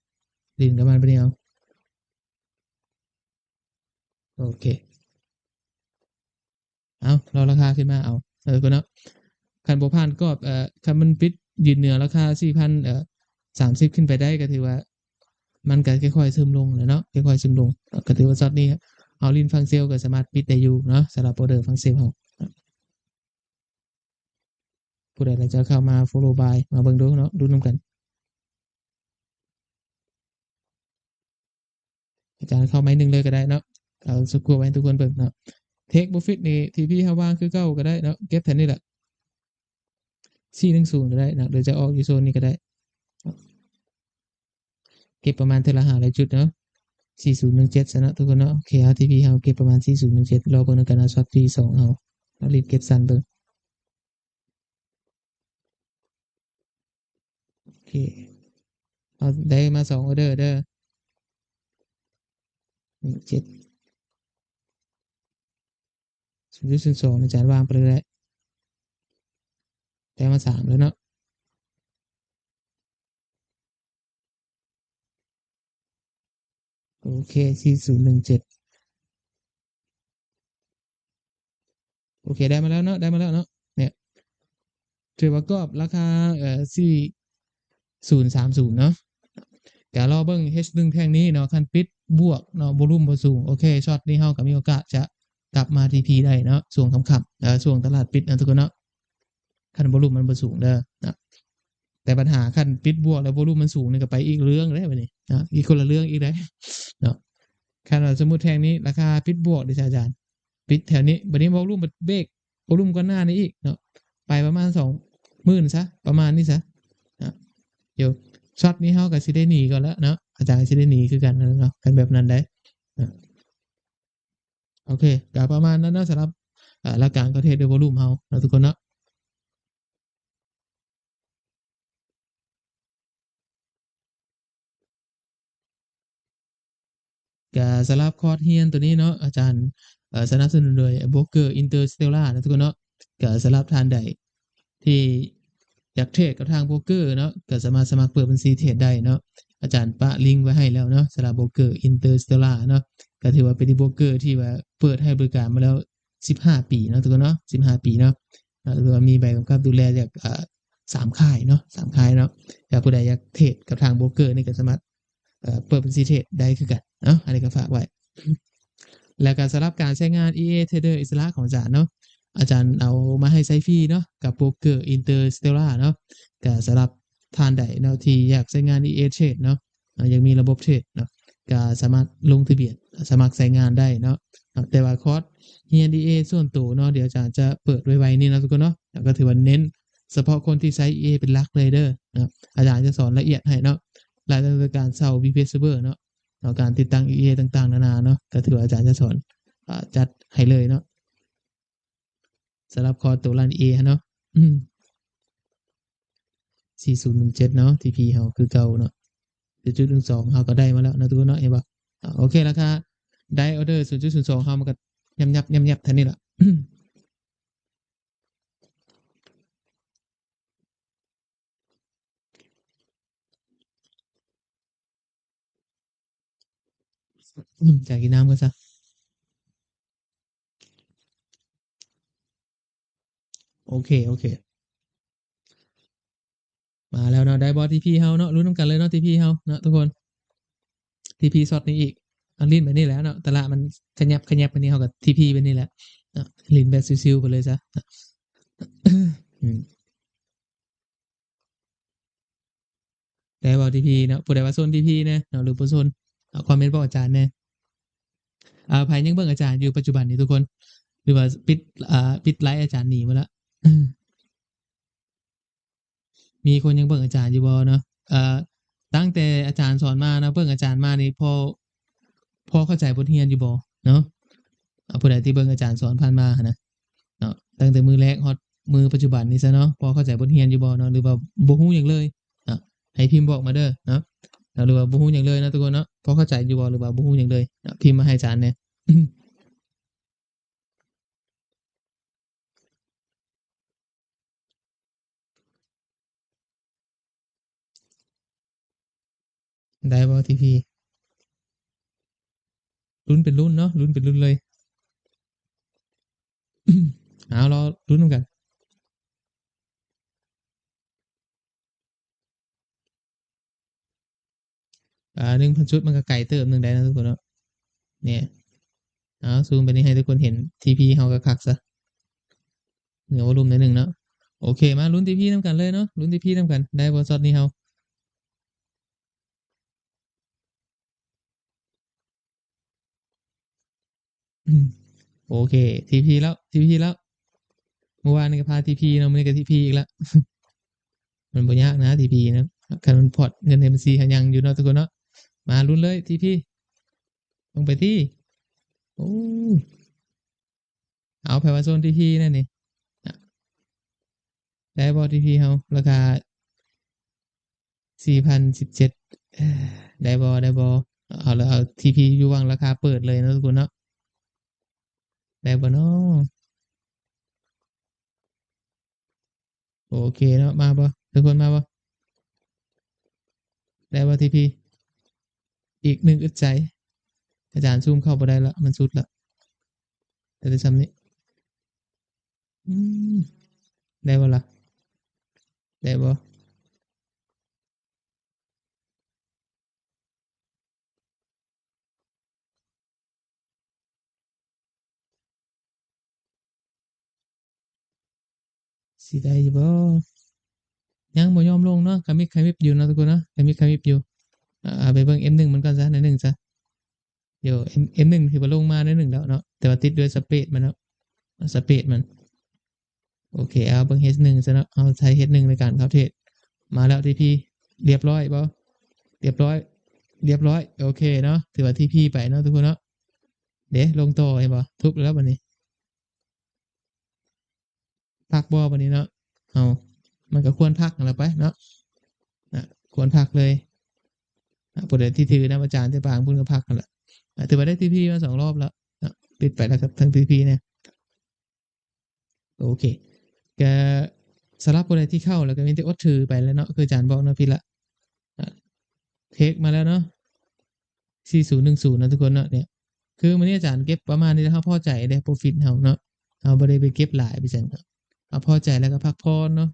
ดินกับมันไปเดียวโอเค เอาเราราคาขึ้นมาเอาก็เนาะคันบ่ผ่านก็คันมันปิดยืนเหนือราคา4,00030ขึ้นไปได้ก็ถือว่ามันก็ค่อยๆซึมลงแหละเนาะค่อยๆซึมลงก็ถือว่าช็อตนี้เอาลิ้นฟังเซลก็สามารถปิดได้อยู่เนาะสำหรับออเดอร์ฟังเซลเฮาผู้ใดอยากจะเข้ามา follow by มาเบิ่งดูเนาะดูนํกันอาจารย์เข้าไม้หนึงเลยก็ได้เนาะเอาสกรูไว้ให้ทุกคนเบิ่งเนาะเทคบ่ฟิตนี่ที่พี่เฮาวางคือเก่าก็ได้เนาะเก็บแถวนี้แหละ410ก็ได้นะหรือจะออกอยู่โซนนี้ก็ได้เก็บประมาณเทื่อละ500จุดเนาะ4017ซะเนาะทุกคนเนาะโอเคเอาที่พี่เฮาเก็บประมาณ4017รอเบิ่งนำกันนะช็อตที่2เฮาเรารีบเก็บสั้นเบิ่งโอเคเอาได้มา2ออเดอร์เด้อ17 0.02อาจารย์วางไปเลยได้มา3แล้วเนาะโอเค4017โอเคได้มาแล้วเนาะได้มาแล้วเนาะเนี่ยถือว่ากรอบราคา4030เนาะแต่รอเบิ่ง H1 แท่งนี้เนาะคันปิดบวกเนาะวอลุ่มบ่สูงโอเคช็อตนี้เฮาก็มีโอกาสจะกลับมา TP ได้เนาะช่วงค่ำๆช่วงตลาดปิดนะทุกคนเนาะคันวอลุ่มมันบ่สูงเด้อนะแต่ปัญหาคันปิดบวกแล้ววอลุ่มมันสูงนี่ก็ไปอีกเรื่องเลยบัดนี้นะอีกคนละเรื่องอีกได้เนาะคันว่าสมมุติแท่งนี้ราคาปิดบวกดิอาจารย์ปิดแถวนี้บัดนี้วอลุ่มมันเบรกวอลุ่มก็หน้านี้อีกเนาะไปประมาณ20,000ซะประมาณนี้ซะนะเดี๋ยวช็อตนี้เฮาก็สิได้หนีก่อนแล้วเนาะอาจารย์สิได้หนีคือกันเนาะกันแบบนั้นได้นะโอเคก็ประมาณนั้นเนาะสำหรับหลักการก็เทรดด้วยวอลุ่มเฮาเนาะทุกคนเนาะ ก็สำหรับคอร์สเรียนตัวนี้เนาะอาจารย์สนับสนุนโดยโบรกเกอร์ Interstellar นะทุกคนเนาะก็สำหรับท่านใดที่อยากเทรดกับทางโบรกเกอร์เนาะก็สามารถสมัครเปิดบัญชีเทรดได้เนาะอาจารย์ปะลิงก์ไว้ให้แล้วเนาะสำหรับโบรกเกอร์ Interstellar เนาะก็ถือว่าเป็นโบรกเกอร์ที่ว่าเปิดให้บริการมาแล้ว15ปีเนาะทุกคนเนาะ15ปีเนาะหรือว่ามีใบกำกับดูแลจาก3ค่ายเนาะ3ค่ายเนาะถ้าผู้ใดอยากเทรดกับทางโบรกเกอร์นี่ก็สามารถเปิดบัญชีเทรดได้คือกันเนาะอันนี้ก็ฝากไว้แล้วก็สำหรับการใช้งาน EA Trader อิสระของอาจารย์เนาะอาจารย์เอามาให้ใช้ฟรีเนาะกับโบรกเกอร์ Interstellar เนาะก็สำหรับท่านใดเนาะที่อยากใช้งาน EA Trade เนาะยังมีระบบเทรดเนาะก็สามารถลงทะเบียนสมัครใช้งานได้เนาะแต่ว่าคอร์สเรียน EA ส่วนตัวเนาะเดี๋ยวอาจารย์จะเปิดไวๆนี่นะทุกคนเนาะก็ถือว่าเน้นเฉพาะคนที่ใช้ EA เป็นหลักเลยเด้อนะอาจารย์จะสอนละเอียดให้เนาะรายละเอียดการเช่า VPS Server เนาะการติดตั้ง EA ต่างๆนานาเนาะก็ถือว่าอาจารย์จะสอนจัดให้เลยเนาะสำหรับคอร์สตัวรัน EA เนาะ4017เนาะ TP เฮาคือเก่าเนาะ0.12เฮาก็ได้มาแล้วนะทุกคนเนาะเห็นบ่โอเคราคาได้ออเดอร์0.02เฮามันก็ยับๆๆเท่านี้ล่ะจ่ายกินน้ำกันซะโอเคโอเคมาแล้วเนาะได้บอ TP เฮาเนาะรู้นำกันเลยเนาะ TP เฮาเนาะทุกคน TP ช็อตนี้อีกเอาลิ้นไปนี่แหล้วเนาะตลาดมันขยับไปนี่เฮาก็ TP ไปนี่แหละเนาะลิ้นแบบซิวๆไปเลยซะอืมได้บอ TP เนาะผู้ใดว่าโซน TP แน่เนาะหรือบ่โซนคอมเมนต์บอกอาจารย์แน่ไผยังเบิ่งอาจารย์อยู่ปัจจุบันนี้ทุกคนหรือว่าปิดไลฟ์อาจารย์หนีหมดแล้วมีคนยังเบิ่งอาจารย์อยู่บ่เนาะตั้งแต่อาจารย์สอนมานะเบิ่งอาจารย์มานี่พอเข้าใจบทเรียนอยู่บ่เนาะผู้ใดที่เบิ่งอาจารย์สอนผ่านมาหั้นนะเนาะตั้งแต่มือแรกฮอดมือปัจจุบันนี้ซะเนาะพอเข้าใจบทเรียนอยู่บ่เนาะหรือว่าบ่ฮู้หยังเลยเนาะให้พิมพ์บอกมาเด้อเนาะหรือว่าบ่ฮู้หยังเลยนะทุกคนเนาะพอเข้าใจอยู่บ่หรือว่าบ่ฮู้หยังเลยเนาะพิมพ์มาให้อาจารย์แหน่ได้บ่ทีพีรุ่นเป็นรุ่นเนาะรุ่นเป็นรุ่นเลย เอารอลุ้นกัน1,000 ชุดมันก็ไกลเติมหนึ่งได้นะทุกคนเนาะเนี่ยเอาซูมไปนี่ให้ทุกคนเห็นทีพีเฮาก็คักซะเหนือวอลลุ่มหน่อยหนึ่งเนาะโอเคมาลุ้นทีพีนำกันเลยเนาะลุ้นทีพีนำกันได้บอสอดนี้เฮาอืมโอเคทีพีแล้วทีพีแล้วเมื่อวานนี่ก็พาทีพีเนาะมันนี้ก็ทีพีอีกแล้วมันบ่ยากนะทีพีนะคันมันพอร์ตเงินในบัญชีหันยังอยู่เนาะทุกคนเนาะมาลุ้นเลยทีพีลงไปที่โอ้เอาแพรว่าโซนทีพีนั่นนี่อ่ะได้บอทีพีเฮาราคา4,017ได้บอได้บอเอาแล้วเอาทีพีอยู่วางราคาเปิดเลยนะทุกคนเนาะได้บอเนาะโอเคเนาะมาบอทุกคนมาบอได้บอทีพีอีกหนึ่งอึดใจอาจารย์ซูมเข้าไปได้ละมันสุดละแต่จะทำนี้อืมได้บอละได้บอสิได้บอยังบ่ยอมลงเนาะใครมิบอยู่เนาะทุกคนเนาะใครมิบอยู่ไปเบิ่ง M1 มันก่อนซะในหนึ่งซะเดี๋ยว M1 ถือว่าลงมาในหนึ่งแล้วเนาะแต่ว่าติดด้วยสเปซมันเนาะสเปซมันโอเคเอาเบิ่ง H1 ซะเนาะเอาใช้ H1 ในการเข้าเทรดมาแล้วทีพีเรียบร้อยบอเรียบร้อยเรียบร้อยโอเคเนาะถือว่าทีพีไปเนาะทุกคนเนาะเดี๋ยวลงต่อเห็นบ่ทุบแล้ววันนี้พักบอวันนี้เนาะเอามันก็ควรพักนั่นแหละไปเนาะนะควรพักเลยประเด็นที่ถือนะอาจารย์ที่บางพุ่นก็พักกันแหละถือว่าได้ทีพีมา2 รอบแล้วนะปิดไปแล้วครับทั้งทีพีเนี่ยโอเคแกสลับประเด็นที่เข้าแล้วก็มีที่อดถือไปแล้วเนาะคืออาจารย์บอกเนาะพี่ละเทคมาแล้วเนาะ4010นะทุกคนเนาะเนี่ยคือวันนี้อาจารย์เก็บประมาณนี้นะครับพอใจได้โปรฟิตเฮาเนาะเอาบ่ได้ไปเก็บหลายไปจังเอาพอใจแล้วก็พักพรเนาะ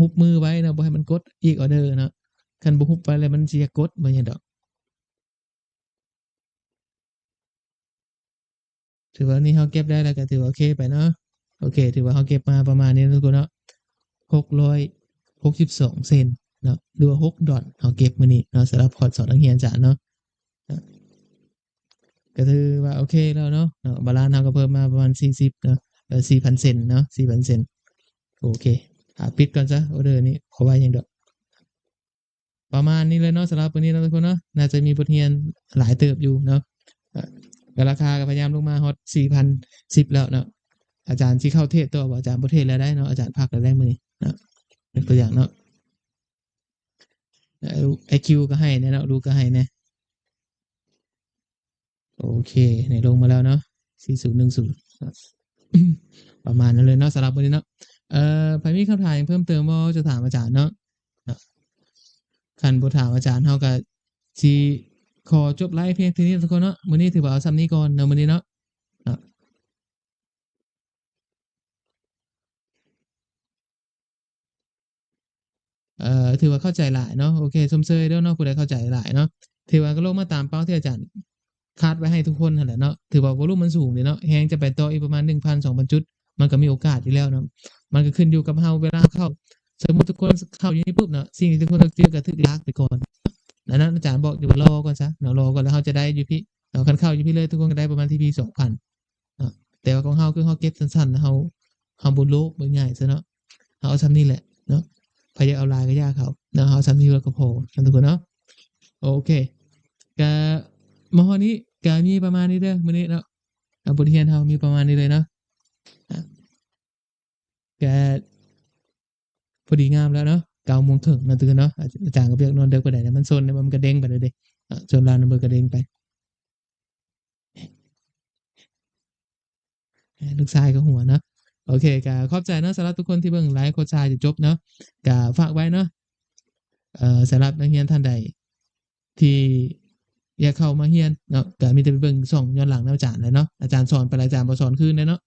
หุบมือไว้เนาะบ่ให้มันกดอีกออเดอร์เนาะคันบ่หุบไปแล้วมันสิกดบ่หยังดอกถือว่านี่เฮาเก็บได้แล้วก็ถือว่าโอเคไปเนาะโอเคถือว่าเฮาเก็บมาประมาณนี้ทุกคนเนาะ662เซนเนาะหรือว่า$6เฮาเก็บมื้อนี้เนาะสำหรับพอร์ตสอนนักเรียนอาจารย์เนาะก็ถือว่าโอเคแล้วเนาะบาลานซ์เฮาก็เพิ่มมาประมาณ40เนาะ4,000เซนเนาะ4,000เซนโอเคปิดก่อนซะออเดอร์นี้ขอไว้อย่างเดียวประมาณนี้เลยเนาะสำหรับวันนี้นะทุกคนเนาะน่าจะมีบทเรียนหลายเติบอยู่เนาะก็ราคาก็พยายามลงมาฮอต4,010แล้วเนาะอาจารย์ที่เข้าเทศตัวบอกอาจารย์ประเทศแล้วได้เนาะอาจารย์พักแล้วได้มือนี้นะเป็นตัวอย่างเนาะไอคิวก็ให้เนาะดูก็ให้นะโอเคในลงมาแล้วเนาะ4010ประมาณนั้นเลยเนาะสำหรับวันนี้เนาะใครมีคำถามเพิ่มเติมว่าจะถามอาจารย์เนาะคันบ่ถามอาจารย์เฮาก็สิขอจบไลฟ์เพียงเท่านี้ทุกคนเนาะมื้อนี้ถือว่าเอาส่ำนี้ก่อนเนาะมื้อนี้เนาะถือว่าเข้าใจหลายเนาะโอเคชมเชยเด้อเนาะผู้ใดเข้าใจหลายเนาะถือว่าก็ลงมาตามเป้าที่อาจารย์คาดไว้ให้ทุกคนนั่นแหละเนาะถือว่าวอลลุ่มมันสูงนี่เนาะแฮงจะไปต่ออีกประมาณ 1,000-2,000 จุดมันก็มีโอกาสอยู่แล้วเนาะมันก็ขึ้นอยู่กับเฮาเวลาเข้าสมมุติทุกคนเข้าอยู่นี่ปุ๊บเนาะสิ่งที่ทุกคนต้องเจอก็คือลากไปก่อนดังนั้นอาจารย์บอกอยู่ว่ารอก่อนซะเนาะรอก่อนแล้วเฮาจะได้อยู่พี่เนาะคันเข้าอยู่พี่เลยทุกคนก็ได้ประมาณที่พี่2,000เนาะแต่ว่าของเฮาคือเฮาเก็บสั้นๆเฮาบ่โลภบ่ง่ายซะเนาะเฮาเอาส่ำนี้แหละเนาะใครอยากเอาหลายก็ยากเขาเนาะเฮาส่ำนี้แล้วก็พอกันทุกคนเนาะโอเคก็มาฮอดนี้ก็มีประมาณนี้เด้อมื้อนี้เนาะบทเรียนเฮามีประมาณนี้เลยเนาะก็พอดีงามแล้วเนาะ9:30นเนาะทุกคนเนาะอาจารย์ก็บ่อยากนอนดึกปานใดนะมันซนมันก็เด้งไปเลยเด้จนลานมันก็เด้งไปลูกชายก็หัวเนาะโอเคก็ขอบใจเนาะสำหรับทุกคนที่เบิ่งไลฟ์โคชชายจนจบเนาะก็ฝากไว้เนาะสำหรับนักเรียนท่านใดที่อยากเข้ามาเรียนเนาะก็มีแต่ไปเบิ่งช่องย้อนหลังนำอาจารย์เลยเนาะอาจารย์สอนไปหลายอาจารย์บ่สอนคืนเลยเนาะ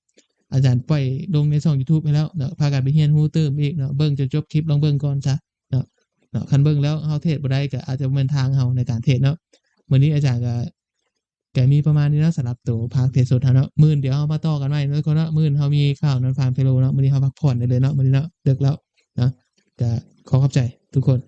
อาจารย์ปล่อยลงในช่อง YouTube ให้แล้วเนาะพากันไปเรียนรู้เติมอีกเนาะเบิ่งจนจบคลิปลองเบิ่งก่อนซะเนาะคันเบิ่งแล้วเฮาเทศบ่ได้ก็อาจจะบ่แม่นทางเฮาในการเทศเนาะมื้อนี้อาจารย์ก็มีประมาณนี้เนาะสำหรับตัวภาคเทศสดเฮาเนาะมื้ออื่นเดี๋ยวเฮามาต่อกันใหม่เนาะทุกคนเนาะมื้ออื่นเฮามีข่าวนอนฟาร์มเฟโลเนาะมื้อนี้เฮาพักผ่อนได้เลยเนาะมื้อนี้เนาะดึกแล้วเนาะก็ขอขอบใจทุกคน